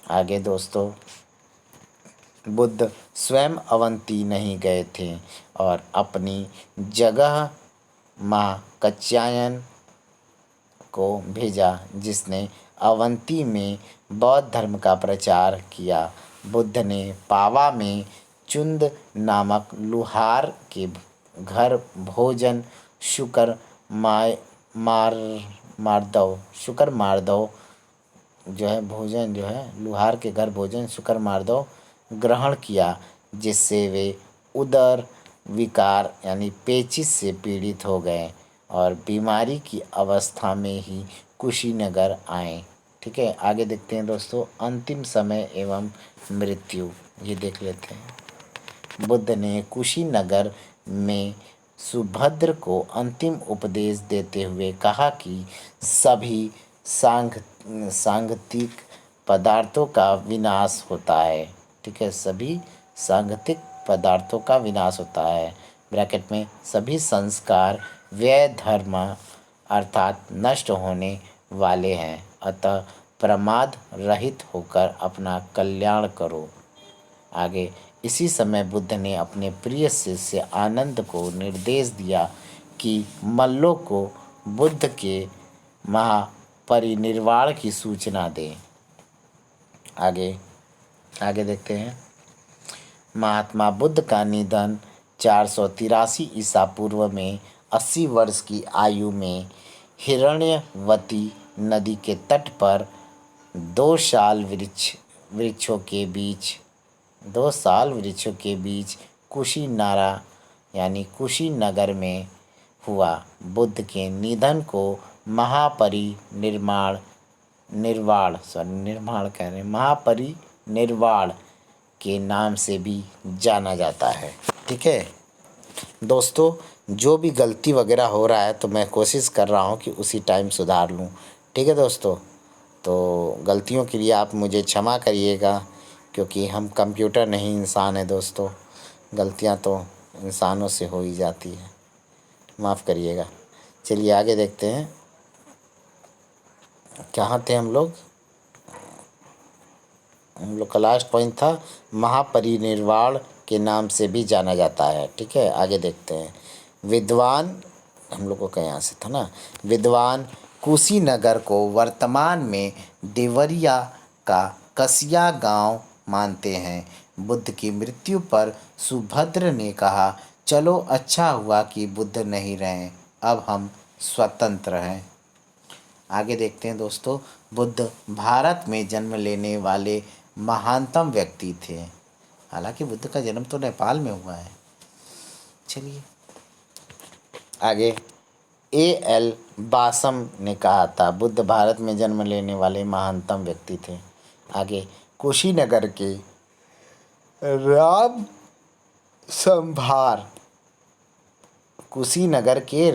आगे दोस्तों, बुद्ध स्वयं अवंती नहीं गए थे और अपनी जगह मां कात्यायन को भेजा, जिसने अवंती में बौद्ध धर्म का प्रचार किया। बुद्ध ने पावा में चुंद नामक लुहार के घर भोजन शुकर मारदव जो है भोजन जो है लुहार के घर भोजन शुकर मारदव ग्रहण किया, जिससे वे उदर विकार यानी पेचिश से पीड़ित हो गए और बीमारी की अवस्था में ही कुशीनगर आए। ठीक है, आगे देखते हैं दोस्तों, अंतिम समय एवं मृत्यु, ये देख लेते हैं। बुद्ध ने कुशीनगर में सुभद्र को अंतिम उपदेश देते हुए कहा कि सभी सांगतिक पदार्थों का विनाश होता है। ठीक है, सभी सांगतिक पदार्थों का विनाश होता है, ब्रैकेट में सभी संस्कार व्यय धर्म अर्थात नष्ट होने वाले हैं, अतः प्रमाद रहित होकर अपना कल्याण करो। आगे, इसी समय बुद्ध ने अपने प्रिय शिष्य आनंद को निर्देश दिया कि मल्लों को बुद्ध के महापरिनिर्वाण की सूचना दें। आगे देखते हैं। महात्मा बुद्ध का निधन 483 ईसा पूर्व में 80 वर्ष की आयु में हिरण्यवती नदी के तट पर 2 साल वृक्षों के बीच कुशीनारा यानी कुशीनगर में हुआ। बुद्ध के निधन को महापरिनिर्वाण के नाम से भी जाना जाता है। ठीक है दोस्तों, जो भी गलती वगैरह हो रहा है तो मैं कोशिश कर रहा हूँ कि उसी टाइम सुधार लूँ। ठीक है दोस्तों, तो गलतियों के लिए आप मुझे क्षमा करिएगा, क्योंकि हम कंप्यूटर नहीं इंसान है दोस्तों, गलतियाँ तो इंसानों से हो ही जाती है, माफ़ करिएगा। चलिए आगे देखते हैं, कहाँ थे हम लोग का लास्ट पॉइंट था महापरिनिर्वाण के नाम से भी जाना जाता है। ठीक है, आगे देखते हैं। विद्वान हम लोगों का यहाँ से था ना, विद्वान कुशीनगर को वर्तमान में देवरिया का कसिया गांव मानते हैं। बुद्ध की मृत्यु पर सुभद्र ने कहा, चलो अच्छा हुआ कि बुद्ध नहीं रहे, अब हम स्वतंत्र हैं। आगे देखते हैं दोस्तों, बुद्ध भारत में जन्म लेने वाले महानतम व्यक्ति थे। हालांकि बुद्ध का जन्म तो नेपाल में हुआ है। चलिए आगे, A.L. बासम ने कहा था बुद्ध भारत में जन्म लेने वाले महानतम व्यक्ति थे। आगे, कुशीनगर के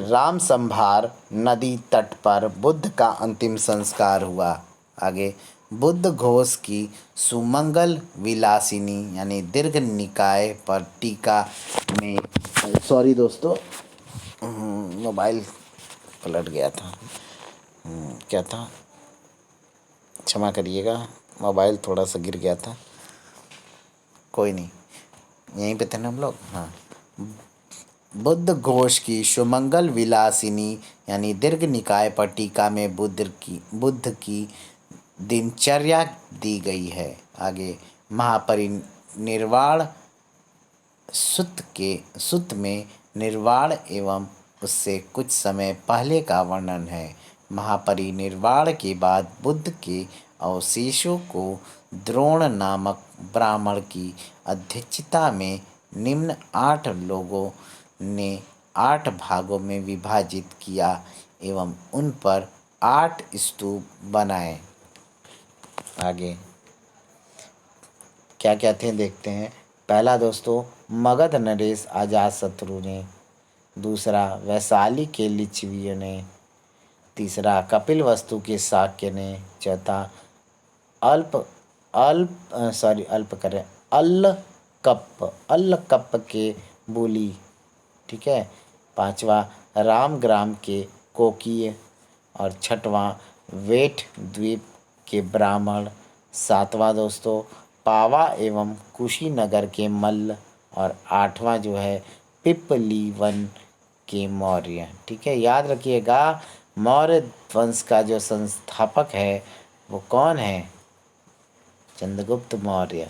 राम संभार नदी तट पर बुद्ध का अंतिम संस्कार हुआ। आगे, बुद्ध घोष की सुमंगल विलासिनी यानी दीर्घ निकाय पर टीका में, सॉरी दोस्तों, मोबाइल पलट गया था, क्या था, क्षमा करिएगा, मोबाइल थोड़ा सा गिर गया था, कोई नहीं, यहीं पे थे ना हम लोग। हाँ, बुद्ध घोष की सुमंगल विलासिनी यानी दीर्घ निकाय पर टीका में बुद्ध की दिनचर्या दी गई है। आगे, महापरिनिर्वाण सुत्त में निर्वाण एवं उससे कुछ समय पहले का वर्णन है। महापरिनिर्वाण के बाद बुद्ध के अवशेषों को द्रोण नामक ब्राह्मण की अध्यक्षता में निम्न 8 लोगों ने 8 भागों में विभाजित किया एवं उन पर 8 स्तूप बनाए। आगे क्या क्या थे देखते हैं। पहला दोस्तों मगध नरेश अजातशत्रु ने, दूसरा वैशाली के लिच्छवियों ने, तीसरा कपिलवस्तु के शाक्य ने, चौथा अल्प अल्प सॉरी अल्प करें अल्लकप्प के बोली, ठीक है, पांचवा रामग्राम के कोकीय और छठवां वेठ द्वीप के ब्राह्मण, सातवां दोस्तों पावा एवं कुशीनगर के मल्ल और आठवां जो है पिपलीवन के मौर्य। ठीक है, याद रखिएगा मौर्य वंश का जो संस्थापक है वो कौन है? चंद्रगुप्त मौर्य।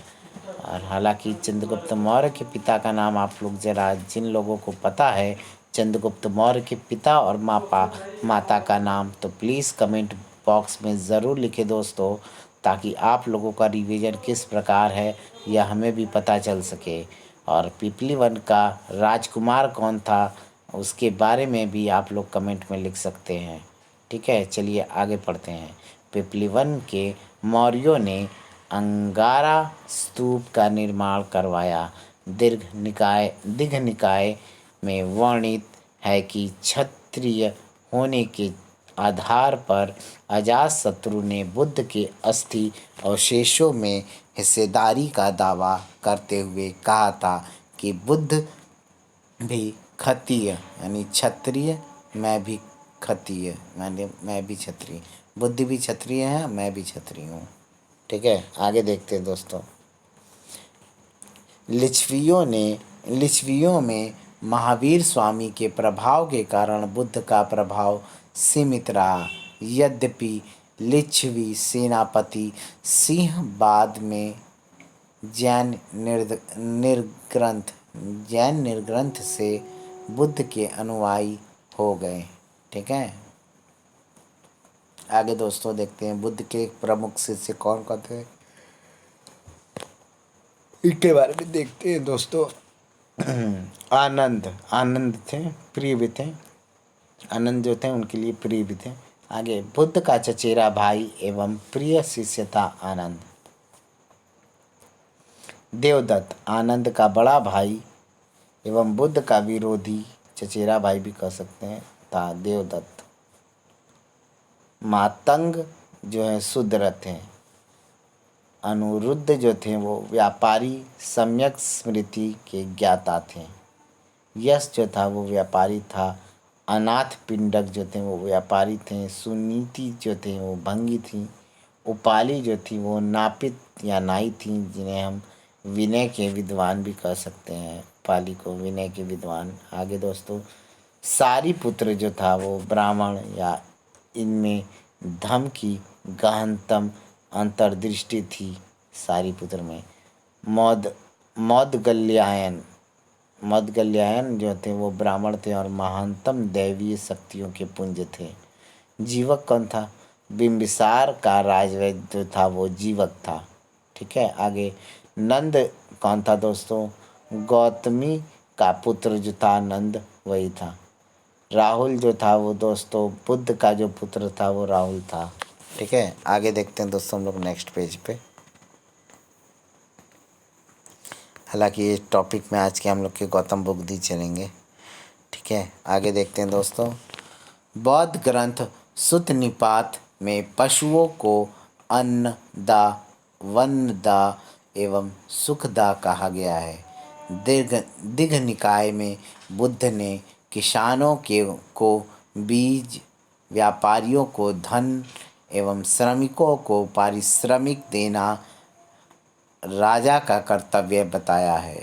और हालांकि चंद्रगुप्त मौर्य के पिता का नाम आप लोग जरा जिन लोगों को पता है चंद्रगुप्त मौर्य के पिता और माता का नाम, तो प्लीज़ कमेंट बॉक्स में ज़रूर लिखें दोस्तों, ताकि आप लोगों का रिवीजन किस प्रकार है यह हमें भी पता चल सके। और पिपलीवन का राजकुमार कौन था उसके बारे में भी आप लोग कमेंट में लिख सकते हैं। ठीक है, चलिए आगे पढ़ते हैं। पिपलीवन के मौर्यों ने अंगारा स्तूप का निर्माण करवाया। दीर्घ निकाय में वर्णित है कि क्षत्रिय होने के आधार पर अजातशत्रु ने बुद्ध के अस्थि अवशेषों में हिस्सेदारी का दावा करते हुए कहा था कि बुद्ध भी क्षत्रिय यानी क्षत्रिय, मैं भी क्षत्रिय मैं भी क्षत्रिय, बुद्ध भी क्षत्रिय है, मैं भी क्षत्रिय हूँ। ठीक है, आगे देखते हैं दोस्तों। लिच्छवियों में महावीर स्वामी के प्रभाव के कारण बुद्ध का प्रभाव सीमित रहा। यद्यपि लिच्छवी सेनापति सिंह बाद में जैन निर्ग्रंथ से बुद्ध के अनुयायी हो गए। ठीक है, आगे दोस्तों देखते हैं बुद्ध के प्रमुख शिष्य कौन कौन थे, इनके बारे में देखते हैं दोस्तों। आनंद थे, प्रिय भी थे, आनंद जो थे उनके लिए प्रिय भी थे। आगे बुद्ध का चचेरा भाई एवं प्रिय शिष्य था आनंद। देवदत्त आनंद का बड़ा भाई एवं बुद्ध का विरोधी चचेरा भाई भी कह सकते हैं था देवदत्त। मातंग जो है शूद्र थे। अनुरुद्ध जो थे वो व्यापारी सम्यक स्मृति के ज्ञाता थे। यश जो था वो व्यापारी था। अनाथ पिंडक जो थे वो व्यापारी थे। सुनीति जो थे वो भंगी थी। उपाली जो थी वो नापित या नाई थी, जिन्हें हम विनय के विद्वान भी कह सकते हैं, उपाली को विनय के विद्वान। आगे दोस्तों सारीपुत्र जो था वो ब्राह्मण या इनमें धम की गहनतम अंतर्दृष्टि थी सारीपुत्र में। मौदगल्यायन जो थे वो ब्राह्मण थे और महानतम दैवीय शक्तियों के पुंज थे। जीवक कौन था? बिंबिसार का राजवैद्य जो था वो जीवक था। ठीक है, आगे नंद कौन था दोस्तों? गौतमी का पुत्र जो था नंद वही था। राहुल जो था वो दोस्तों बुद्ध का जो पुत्र था वो राहुल था। ठीक है, आगे देखते हैं दोस्तों हम लोग नेक्स्ट पेज पे। हालांकि इस टॉपिक में आज के हम लोग के गौतम बुद्ध ही चलेंगे। ठीक है, आगे देखते हैं दोस्तों। बौद्ध ग्रंथ सुत्त निपात में पशुओं को अन्नदा, वनदा एवं सुखदा कहा गया है। दीर्घ निकाय में बुद्ध ने किसानों को बीज, व्यापारियों को धन एवं श्रमिकों को पारिश्रमिक देना राजा का कर्तव्य बताया है।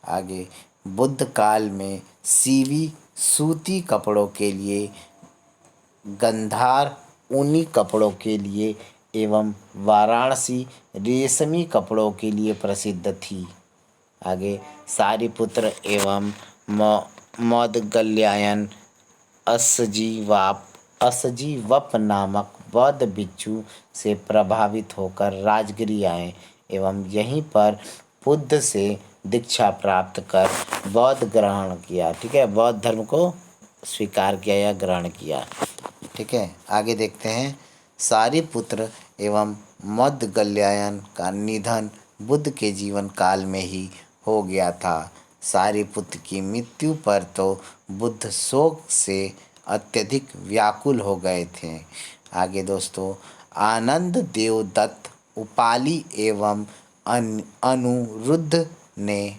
आगे बुद्ध काल में सीवी सूती कपड़ों के लिए, गंधार ऊनी कपड़ों के लिए एवं वाराणसी रेशमी कपड़ों के लिए प्रसिद्ध थी। आगे सारिपुत्र एवं मौदगल्यायन असजीवप नामक बौद्ध भिक्षु से प्रभावित होकर राजगिरी आए एवं यहीं पर बुद्ध से दीक्षा प्राप्त कर बौद्ध ग्रहण किया। ठीक है, बौद्ध धर्म को स्वीकार किया या ग्रहण किया। ठीक है, आगे देखते हैं। सारिपुत्र एवं मौदगल्यायन का निधन बुद्ध के जीवन काल में ही हो गया था। सारिपुत्र की मृत्यु पर तो बुद्ध शोक से अत्यधिक व्याकुल हो गए थे। आगे दोस्तों, आनंद देवदत्त उपाली एवं अनुरुद्ध ने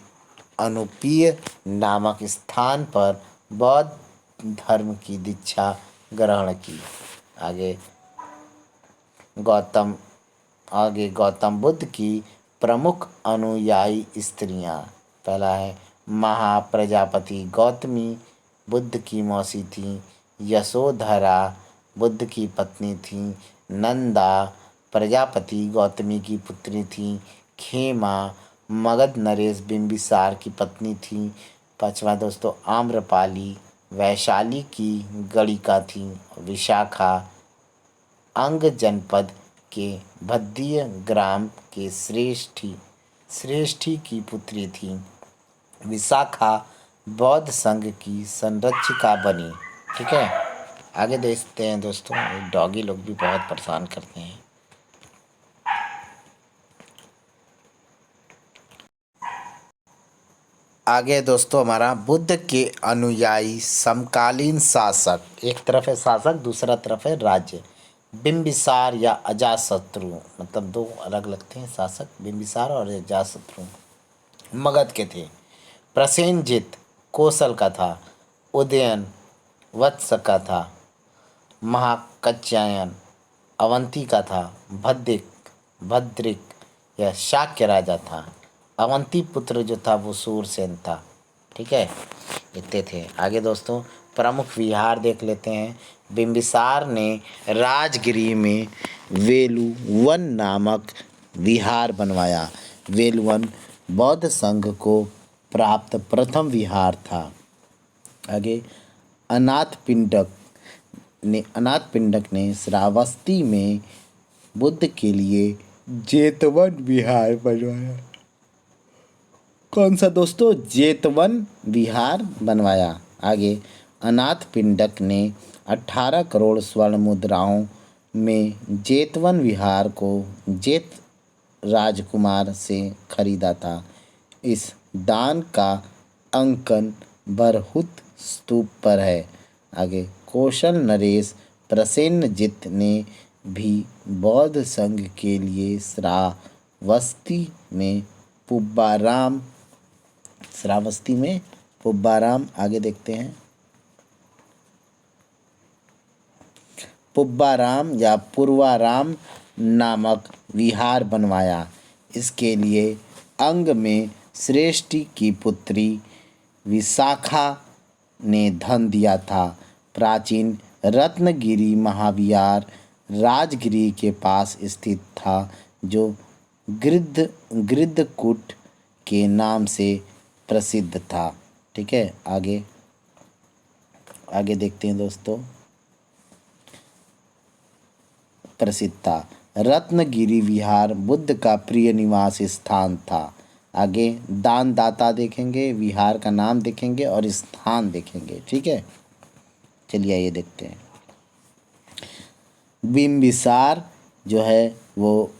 अनुपीय नामक स्थान पर बौद्ध धर्म की दीक्षा ग्रहण की। आगे गौतम गौतम बुद्ध की प्रमुख अनुयायी स्त्रियां। पहला है महाप्रजापति गौतमी बुद्ध की मौसी थी। यशोधरा बुद्ध की पत्नी थी। नंदा प्रजापति गौतमी की पुत्री थी। खेमा मगध नरेश बिंबिसार की पत्नी थी। पांचवा दोस्तों, आम्रपाली वैशाली की गणिका थी। विशाखा अंग जनपद के भद्दीय ग्राम के श्रेष्ठी की पुत्री थी। विशाखा बौद्ध संघ की संरक्षिका बनी। ठीक है, आगे देखते हैं दोस्तों। डॉगी लोग भी बहुत परेशान करते हैं। आगे दोस्तों हमारा बुद्ध के अनुयायी समकालीन शासक, एक तरफ है शासक, दूसरा तरफ है राज्य। बिंबिसार या अजातशत्रु, मतलब दो अलग लगते हैं शासक, बिंबिसार और अजातशत्रु मगध के थे। प्रसेनजित कौशल का था। उदयन वत्स का था। महाकच्यायन अवंती का था। भद्रिक यह शाक्य राजा था। अवंती पुत्र जो था वो सूरसेन था। ठीक है, इतने थे। आगे दोस्तों प्रमुख विहार देख लेते हैं। बिंबिसार ने राजगिरी में वेलुवन नामक विहार बनवाया। वेलुवन बौद्ध संघ को प्राप्त प्रथम विहार था। आगे अनाथ पिंडक ने श्रावस्ती में बुद्ध के लिए जेतवन विहार बनवाया। कौन सा दोस्तों? जेतवन विहार बनवाया। आगे अनाथ पिंडक ने 18 करोड़ स्वर्ण मुद्राओं में जेतवन विहार को जेत राजकुमार से खरीदा था। इस दान का अंकन बरहुत स्तूप पर है। आगे कौशल नरेश प्रसेनजित ने भी बौद्ध संघ के लिए श्रावस्ती में पुब्बाराम आगे देखते हैं। पुब्बाराम या पूर्वाराम नामक विहार बनवाया। इसके लिए अंग में श्रेष्ठी की पुत्री विशाखा ने धन दिया था। प्राचीन रत्नगिरी महाविहार राजगिरी के पास स्थित था, जो गृद्धकूट के नाम से प्रसिद्ध था। ठीक है, आगे देखते हैं दोस्तों। प्रसिद्ध था। रत्नगिरी विहार बुद्ध का प्रिय निवास स्थान था। आगे दानदाता देखेंगे, विहार का नाम देखेंगे और स्थान देखेंगे। ठीक है, चलिए ये देखते हैं। बिंबिसार जो है वो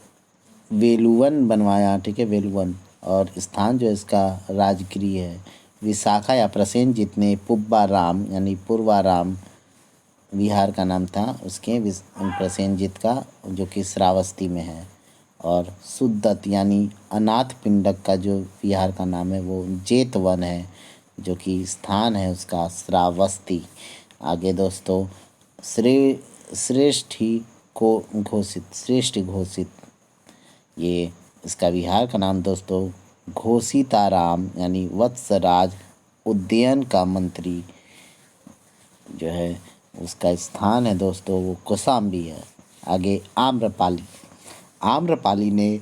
वेलुवन बनवाया। ठीक है, वेलुवन, और स्थान जो है इसका राजगिरी है। विशाखा या प्रसेनजित ने पुब्बाराम यानी पूर्वाराम विहार का नाम था उसके प्रसेनजित का, जो कि श्रावस्ती में है। और सुदत्त यानी अनाथ पिंडक का जो विहार का नाम है वो जेतवन है, जो कि स्थान है उसका श्रावस्ती। आगे दोस्तों श्रेष्ठी घोषित ये इसका विहार का नाम दोस्तों घोषिताराम यानी वत्सराज उद्ययन का मंत्री जो है उसका स्थान है दोस्तों वो कौशाम्बी है। आगे आम्रपाली ने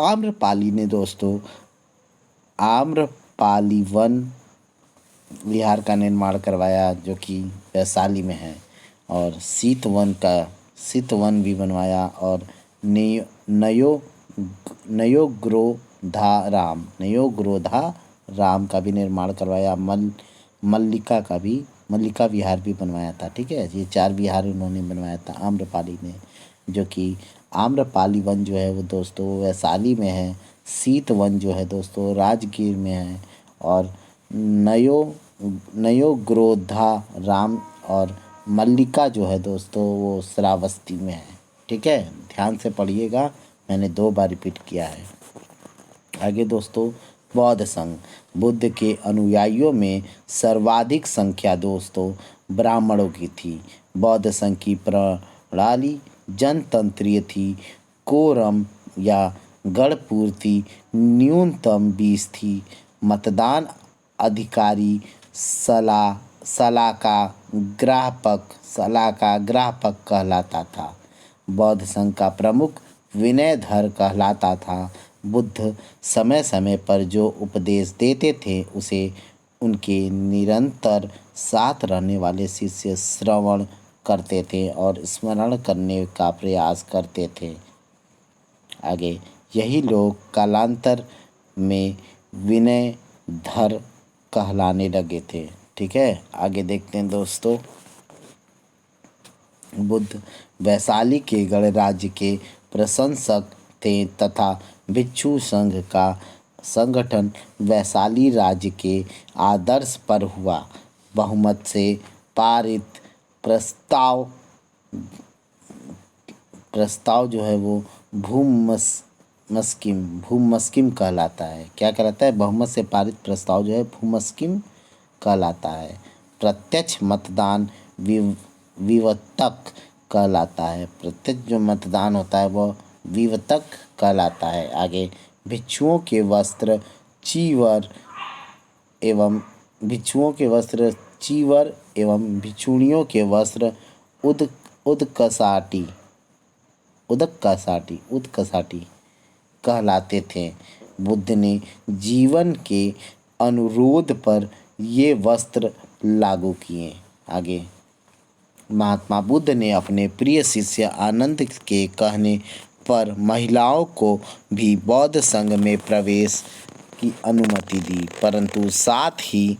आम्रपाली ने दोस्तों आम्रपाली वन विहार का निर्माण करवाया, जो कि वैशाली में है। और शीतवन भी बनवाया। और नयो नयोग्रोधा राम का भी निर्माण करवाया। मल्लिका विहार भी बनवाया था। ठीक है, ये 4 विहार उन्होंने बनवाया था आम्रपाली ने, जो कि आम्रपाली वन जो है वो दोस्तों वैशाली में है। शीतवन जो है दोस्तों राजगीर में है। और नयो नयोग्रोधा राम और मल्लिका जो है दोस्तों वो श्रावस्ती में है। ठीक है, ध्यान से पढ़िएगा, मैंने 2 बार रिपीट किया है। आगे दोस्तों, बौद्ध संघ। बुद्ध के अनुयायियों में सर्वाधिक संख्या दोस्तों ब्राह्मणों की थी। बौद्ध संघ की प्रणाली जनतंत्रीय थी। कोरम या गणपूर्ति न्यूनतम 20 थी। मतदान अधिकारी सलाका ग्राहपक कहलाता था। बौद्ध संघ का प्रमुख विनयधर कहलाता था। बुद्ध समय समय पर जो उपदेश देते थे उसे उनके निरंतर साथ रहने वाले शिष्य श्रवण करते थे और स्मरण करने का प्रयास करते थे। आगे, यही लोग कालांतर में विनयधर कहलाने लगे थे। ठीक है, आगे देखते हैं दोस्तों। बुद्ध वैशाली के गणराज्य के प्रशंसक थे तथा भिक्षु संघ का संगठन वैशाली राज्य के आदर्श पर हुआ। बहुमत से पारित प्रस्ताव जो है वो भूमस्किम कहलाता है। क्या कहलाता है? बहुमत से पारित प्रस्ताव जो है भूमस्किम कहलाता है। प्रत्यक्ष मतदान विवतक कहलाता है। प्रत्यक्ष जो मतदान होता है वह विवतक कहलाता है। आगे, भिक्षुओं के वस्त्र चीवर एवं भिक्षुणियों के वस्त्र उदकसाटी कहलाते थे। बुद्ध ने जीवन के अनुरोध पर ये वस्त्र लागू किए। आगे, महात्मा बुद्ध ने अपने प्रिय शिष्य आनंद के कहने पर महिलाओं को भी बौद्ध संघ में प्रवेश की अनुमति दी, परंतु साथ ही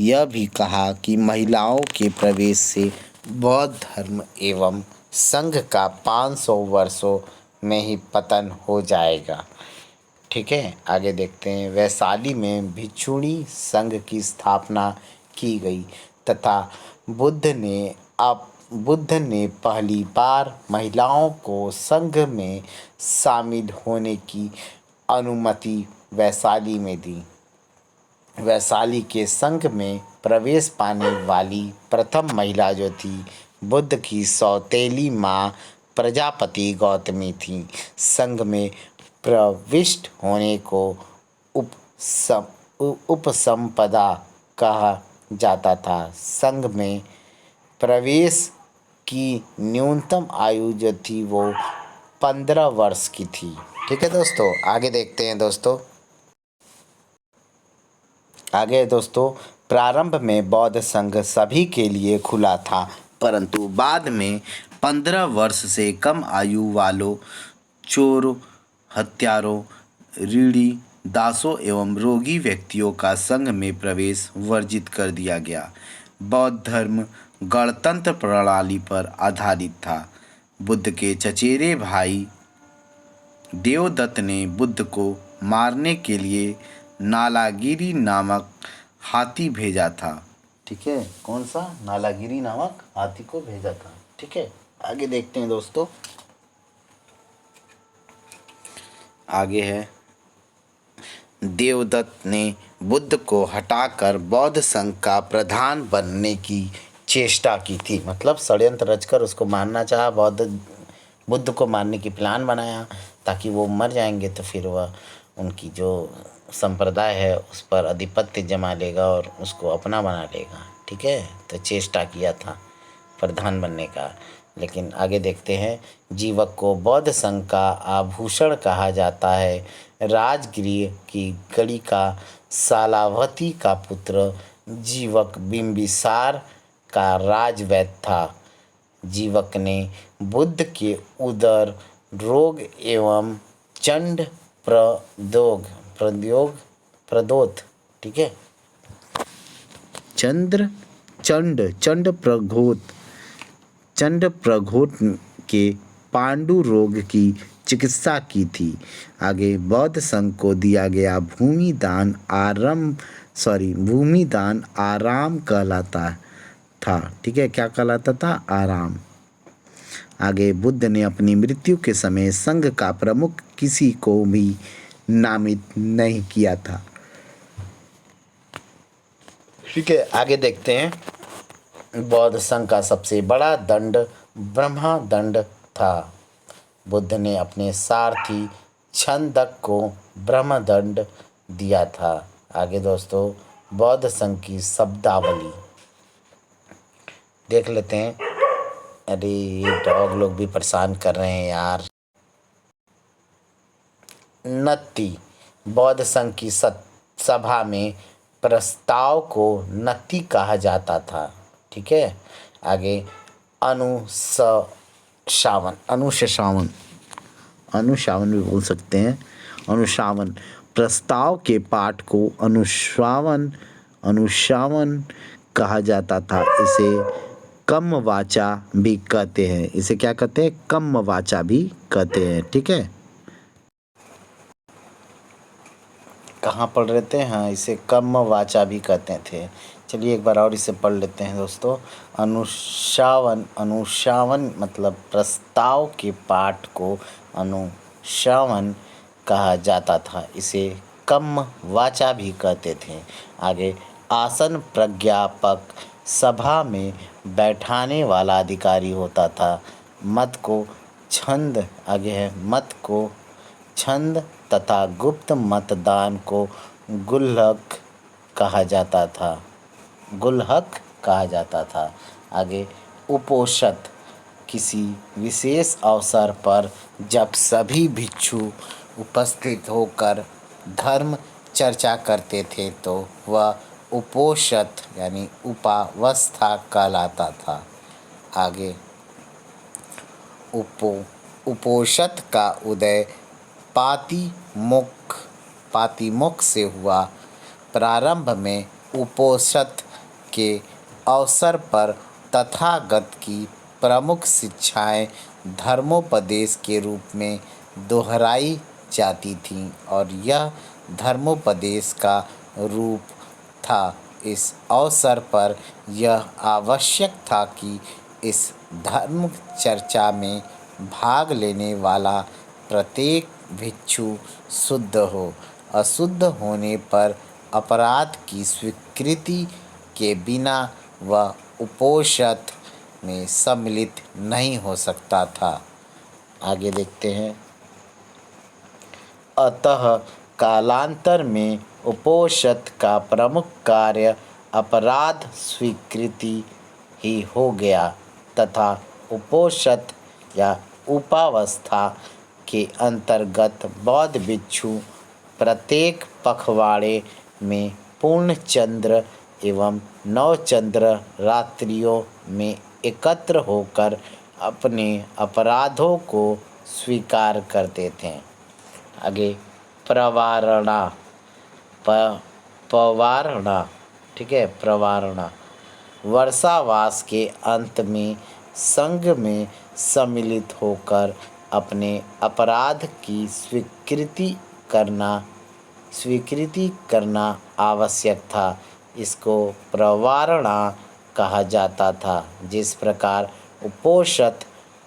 यह भी कहा कि महिलाओं के प्रवेश से बौद्ध धर्म एवं संघ का 500 वर्षों में ही पतन हो जाएगा। ठीक है, आगे देखते हैं। वैशाली में भिक्षुणी संघ की स्थापना की गई तथा बुद्ध ने पहली बार महिलाओं को संघ में शामिल होने की अनुमति वैशाली में दी। वैशाली के संघ में प्रवेश पाने वाली प्रथम महिला जो थी, बुद्ध की सौतेली माँ प्रजापति गौतमी थी। संघ में प्रविष्ट होने को उपसंपदा कहा जाता था। संघ में प्रवेश की न्यूनतम आयु जो थी वो 15 वर्ष की थी। ठीक है दोस्तों, आगे देखते हैं दोस्तों। प्रारंभ में बौद्ध संघ सभी के लिए खुला था, परंतु बाद में 15 वर्ष से कम आयु वालों, चोरों, हत्यारों, ऋणी, दासों एवं रोगी व्यक्तियों का संघ में प्रवेश वर्जित कर दिया गया। बौद्ध धर्म गणतंत्र प्रणाली पर आधारित था। बुद्ध के चचेरे भाई देवदत्त ने बुद्ध को मारने के लिए नालागिरी नामक हाथी भेजा था। ठीक है, कौन सा? नालागिरी नामक हाथी को भेजा था। ठीक है, आगे देखते हैं दोस्तों। आगे है, देवदत्त ने बुद्ध को हटाकर बौद्ध संघ का प्रधान बनने की चेष्टा की थी। मतलब षड्यंत्र रचकर उसको मारना चाहा। बुद्ध को मारने की प्लान बनाया ताकि वो मर जाएंगे तो फिर वह उनकी जो संप्रदाय है उस पर आधिपत्य जमा लेगा और उसको अपना बना लेगा। ठीक है, तो चेष्टा किया था प्रधान बनने का। लेकिन आगे देखते हैं, जीवक को बौद्ध संघ का आभूषण कहा जाता है। राजगृह की गणिका सालावती का पुत्र जीवक बिंबिसार का राजवैद्य था। जीवक ने बुद्ध के उदर रोग एवं चंड प्रदोत, ठीक है, चंड प्रघोट के पांडु रोग की चिकित्सा की थी। आगे बौद्ध संघ को दिया गया भूमिदान आराम कहलाता था। ठीक है, क्या कहलाता था? आराम। आगे बुद्ध ने अपनी मृत्यु के समय संघ का प्रमुख किसी को भी नामित नहीं किया था। ठीक है, आगे देखते हैं, बौद्ध संघ का सबसे बड़ा दंड ब्रह्मा दंड था। बुद्ध ने अपने सारथी छंदक को ब्रह्मदंड दिया था। आगे दोस्तों, बौद्ध संघ की शब्दावली देख लेते हैं। अरे ये डॉग लोग भी परेशान कर रहे हैं यार। नत्थी, बौद्ध संघ की सभा में प्रस्ताव को नत्थी कहा जाता था। ठीक है, आगे अनुशासन भी बोल सकते हैं। अनुशासन, प्रस्ताव के पाठ को अनुशासन कहा जाता था। इसे कम वाचा भी कहते हैं। इसे क्या कहते हैं? कम वाचा भी कहते हैं। ठीक है, कहाँ पढ़ रहे थे? हाँ, इसे कम वाचा भी कहते थे। चलिए एक बार और इसे पढ़ लेते हैं दोस्तों। अनुशासन मतलब प्रस्ताव के पाठ को अनुशासन कहा जाता था। इसे कम वाचा भी कहते थे। आगे आसन प्रज्ञापक, सभा में बैठाने वाला अधिकारी होता था। मत को छंद तथा गुप्त मतदान को गुल्हक कहा जाता था। आगे उपोषण, किसी विशेष अवसर पर जब सभी भिक्षु उपस्थित होकर धर्म चर्चा करते थे तो वह उपोषण यानी उपावस्था कहलाता था। आगे उपोषण का उदय पातिमोक्ष से हुआ। प्रारंभ में उपोषण के अवसर पर तथागत की प्रमुख शिक्षाएं धर्मोपदेश के रूप में दोहराई जाती थीं और यह धर्मोपदेश का रूप था। इस अवसर पर यह आवश्यक था कि इस धर्म चर्चा में भाग लेने वाला प्रत्येक भिक्षु शुद्ध हो। अशुद्ध होने पर अपराध की स्वीकृति के बिना वह उपोषण में सम्मिलित नहीं हो सकता था। आगे देखते हैं, अतः कालांतर में उपोषण का प्रमुख कार्य अपराध स्वीकृति ही हो गया तथा उपोषण या उपावस्था के अंतर्गत बौद्ध भिक्षु प्रत्येक पखवाड़े में पूर्ण चंद्र एवं नवचंद्र रात्रियों में एकत्र होकर अपने अपराधों को स्वीकार करते थे। आगे पवारणा, ठीक है, प्रवारणा, वर्षावास के अंत में संघ में सम्मिलित होकर अपने अपराध की स्वीकृति करना आवश्यक था। इसको प्रवारणा कहा जाता था। जिस प्रकार उपोषण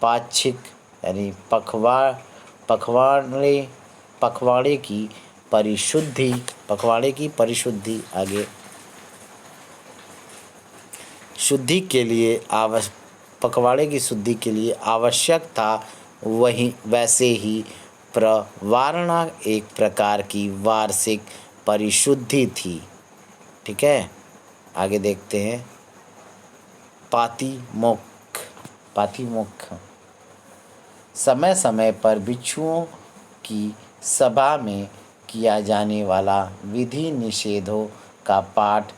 पाक्षिक यानी पखवाड़े की परिशुद्धि आगे शुद्धि के लिए पखवाड़े की शुद्धि के लिए आवश्यक था, वैसे ही प्रवारणा एक प्रकार की वार्षिक परिशुद्धि थी। ठीक है, आगे देखते हैं, पातिमुख्य। समय समय पर भिक्षुओं की सभा में किया जाने वाला विधि निषेधों का पाठ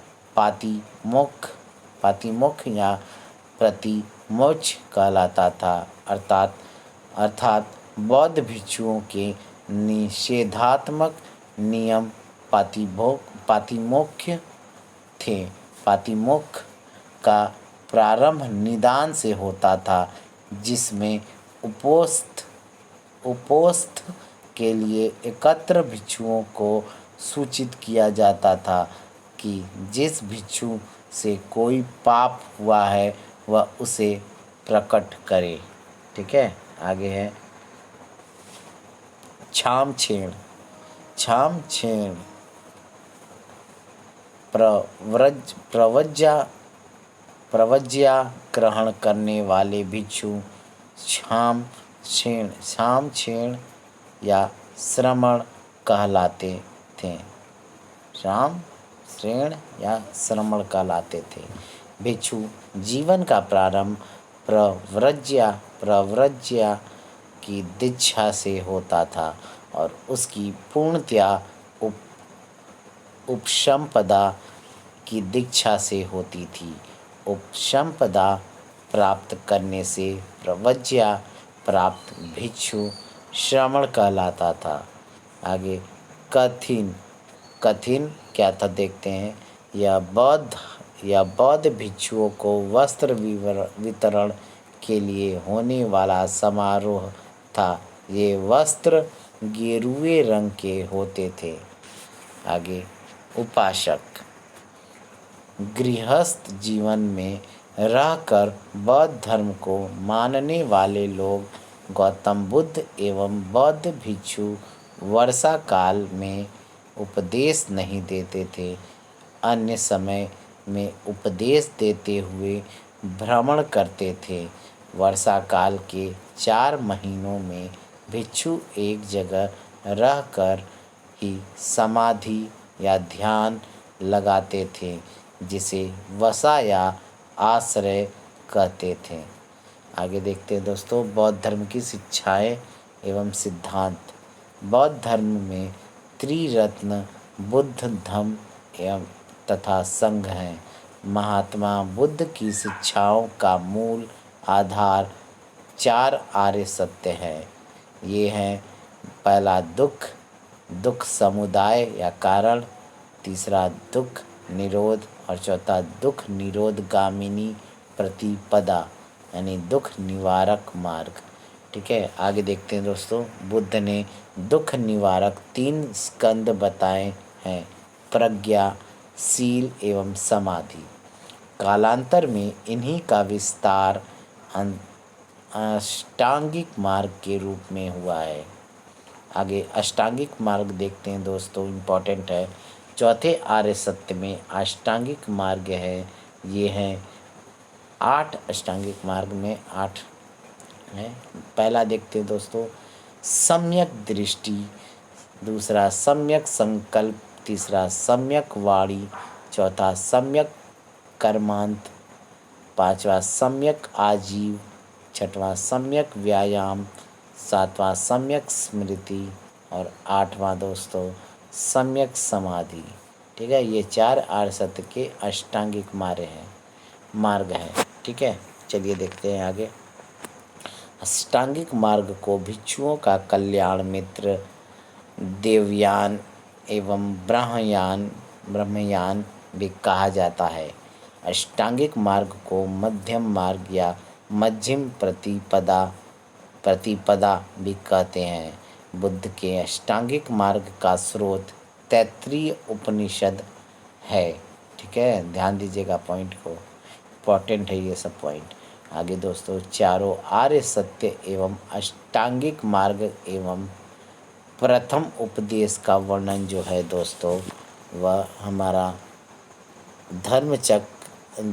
पातिमुख्य या प्रतिमोक्ष कहलाता था। अर्थात बौद्ध भिक्षुओं के निषेधात्मक नियम पातिमोक्ष थे। पातिमोक्ष का प्रारंभ निदान से होता था, जिसमें उपोस्थ के लिए एकत्र भिक्षुओं को सूचित किया जाता था कि जिस भिक्षु से कोई पाप हुआ है वह उसे प्रकट करे। ठीक है, आगे है छामछेड़। छामछेड़ प्रव्रज्या ग्रहण करने वाले भिक्षु छामछेड़ या श्रमण कहलाते थे। श्रेण या श्रमण कहलाते थे। भिक्षु जीवन का प्रारंभ प्रव्रज्या की दीक्षा से होता था और उसकी पूर्णतया उपसंपदा की दीक्षा से होती थी। उपसंपदा प्राप्त करने से प्रव्रज्या प्राप्त भिक्षु श्रमण कहलाता था। आगे कठिन क्या था देखते हैं। यह बौद्ध भिक्षुओं को वस्त्र वितरण के लिए होने वाला समारोह था। ये वस्त्र गेरुए रंग के होते थे। आगे उपासक। गृहस्थ जीवन में रहकर बौद्ध धर्म को मानने वाले लोग गौतम बुद्ध एवं बौद्ध भिक्षु वर्षा काल में उपदेश नहीं देते थे। अन्य समय में उपदेश देते हुए भ्रमण करते थे। वर्षा काल के 4 महीनों में भिक्षु एक जगह रहकर ही समाधि या ध्यान लगाते थे, जिसे वसा या आश्रय कहते थे। आगे देखते हैं दोस्तों, बौद्ध धर्म की शिक्षाएं एवं सिद्धांत। बौद्ध धर्म में त्रिरत्न बुद्ध धम्म एवं तथा संघ हैं। महात्मा बुद्ध की शिक्षाओं का मूल आधार 4 आर्य सत्य है। ये हैं, पहला दुख समुदाय या कारण, तीसरा दुख निरोध और चौथा दुख निरोधगामिनी प्रतिपदा यानी दुख निवारक मार्ग। ठीक है, आगे देखते हैं दोस्तों। बुद्ध ने दुख निवारक 3 स्कंद बताए हैं: प्रज्ञा, शील एवं समाधि। कालांतर में इन्हीं का विस्तार अष्टांगिक मार्ग के रूप में हुआ है। आगे अष्टांगिक मार्ग देखते हैं दोस्तों, इम्पोर्टेंट है। चौथे आर्य सत्य में अष्टांगिक मार्ग है। ये हैं 8 अष्टांगिक मार्ग में 8 है। पहला देखते हैं दोस्तों, सम्यक दृष्टि, दूसरा सम्यक संकल्प, तीसरा सम्यक वाणी, चौथा सम्यक कर्मांत, पांचवा सम्यक आजीव, छठवां सम्यक व्यायाम, सातवां सम्यक स्मृति और 8वां दोस्तों सम्यक समाधि। ठीक है, ये 4 आर्य सत्य के अष्टांगिक मार्ग है। ठीक है, चलिए देखते हैं आगे। अष्टांगिक मार्ग को भिक्षुओं का कल्याण मित्र, देवयान एवं ब्रह्मयान भी कहा जाता है। अष्टांगिक मार्ग को मध्यम मार्ग या मध्यम प्रतिपदा भी कहते हैं। बुद्ध के अष्टांगिक मार्ग का स्रोत तैत्तिरीय उपनिषद है। ठीक है, ध्यान दीजिएगा पॉइंट को, इम्पोर्टेंट है ये सब पॉइंट। आगे दोस्तों, चारों आर्य सत्य एवं अष्टांगिक मार्ग एवं प्रथम उपदेश का वर्णन जो है दोस्तों, वह हमारा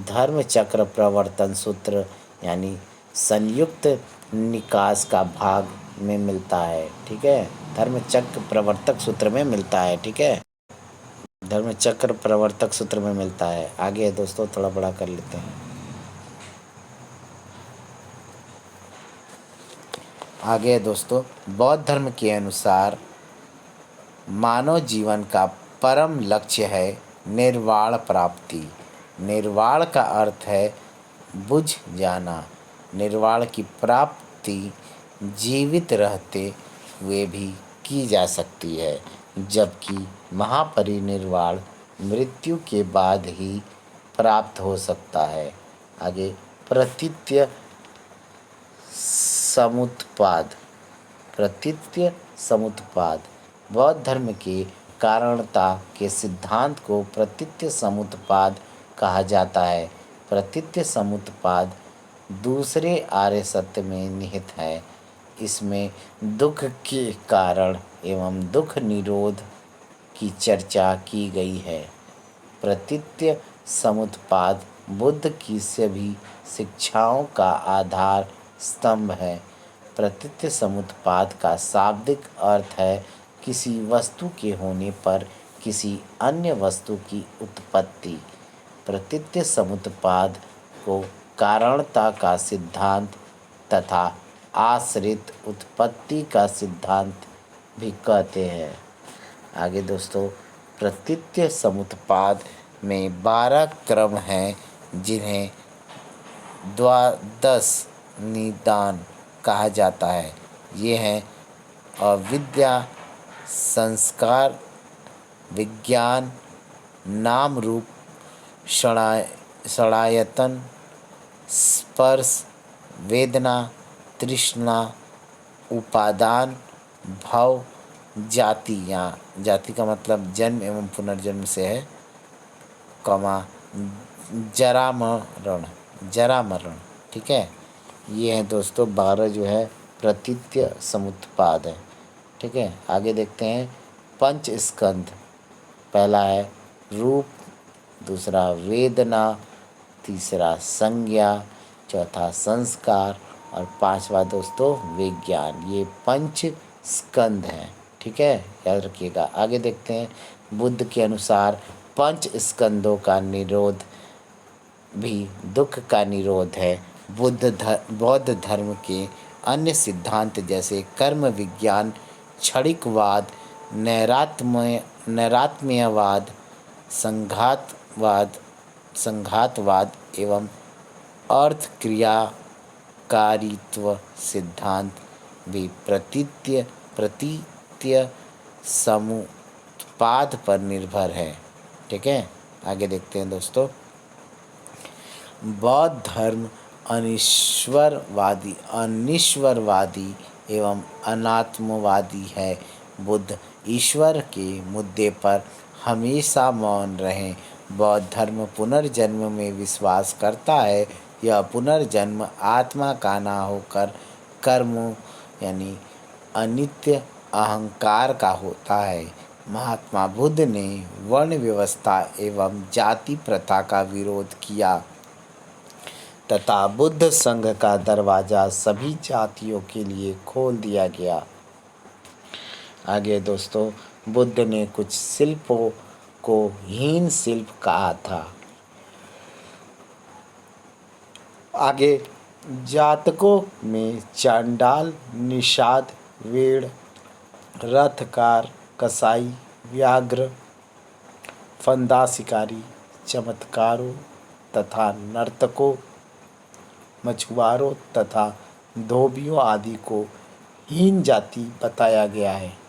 धर्मचक्र प्रवर्तन सूत्र यानी संयुक्त निकास का भाग में मिलता है। ठीक है, धर्मचक्र प्रवर्तक सूत्र में मिलता है। ठीक है, धर्मचक्र प्रवर्तक सूत्र में मिलता है। आगे दोस्तों थोड़ा बड़ा कर लेते हैं। आगे दोस्तों, बौद्ध धर्म के अनुसार मानव जीवन का परम लक्ष्य है निर्वाण प्राप्ति। निर्वाण का अर्थ है बुझ जाना। निर्वाण की प्राप्ति जीवित रहते हुए भी की जा सकती है, जबकि महापरिनिर्वाण मृत्यु के बाद ही प्राप्त हो सकता है। आगे, प्रतीत्य समुत्पाद। प्रतीत्य समुत्पाद बौद्ध धर्म के कारणता के सिद्धांत को प्रतीत्य समुत्पाद कहा जाता है। प्रतीत्य समुत्पाद दूसरे आर्य सत्य में निहित है। इसमें दुख के कारण एवं दुख निरोध की चर्चा की गई है। प्रतीत्य समुत्पाद बुद्ध की सभी शिक्षाओं का आधार स्तंभ है। प्रतीत्य समुत्पाद का शाब्दिक अर्थ है किसी वस्तु के होने पर किसी अन्य वस्तु की उत्पत्ति। प्रतीत्य समुत्पाद को कारणता का सिद्धांत तथा आश्रित उत्पत्ति का सिद्धांत भी कहते हैं। आगे दोस्तों, प्रतीत्य समुत्पाद में 12 क्रम हैं, जिन्हें द्वादश निदान कहा जाता है। ये हैं अविद्या, संस्कार, विज्ञान, नाम रूप, षडायतन, स्पर्श, वेदना, तृष्णा, उपादान, भव, जाति। यहाँ जाति का मतलब जन्म एवं पुनर्जन्म से है, कमा, जरा मरण, जरा मरण। ठीक है, ये हैं दोस्तों 12 जो है प्रतीत्य समुत्पाद है। ठीक है, आगे देखते हैं पंच स्कंध। पहला है रूप, दूसरा वेदना, तीसरा संज्ञा, चौथा संस्कार और पांचवा दोस्तों विज्ञान। ये पंच स्कंध हैं। ठीक है, याद रखिएगा। आगे देखते हैं, बुद्ध के अनुसार पंच स्कंधों का निरोध भी दुख का निरोध है। बौद्ध धर्म के अन्य सिद्धांत जैसे कर्म विज्ञान, क्षणिकवाद, नैरात्म्यवाद, संघातवाद एवं अर्थ क्रियाकारित्व सिद्धांत भी प्रतीत्य समुत्पाद पर निर्भर है। ठीक है, आगे देखते हैं दोस्तों, बौद्ध धर्म अनिश्वरवादी एवं अनात्मवादी है। बुद्ध ईश्वर के मुद्दे पर हमेशा मौन रहे। बौद्ध धर्म पुनर्जन्म में विश्वास करता है। यह पुनर्जन्म आत्मा का ना होकर कर्मों यानी अनित्य अहंकार का होता है। महात्मा बुद्ध ने वर्ण व्यवस्था एवं जाति प्रथा का विरोध किया तथा बुद्ध संघ का दरवाजा सभी जातियों के लिए खोल दिया गया। आगे दोस्तों, बुद्ध ने कुछ शिल्पों को हीन शिल्प कहा था। आगे, जातकों में चांडाल, निषाद, वेड़, रथकार, कसाई, व्याघ्र, फंदा शिकारी, चमत्कारों तथा नर्तकों, मछुआरों तथा धोबियों आदि को हीन जाति बताया गया है।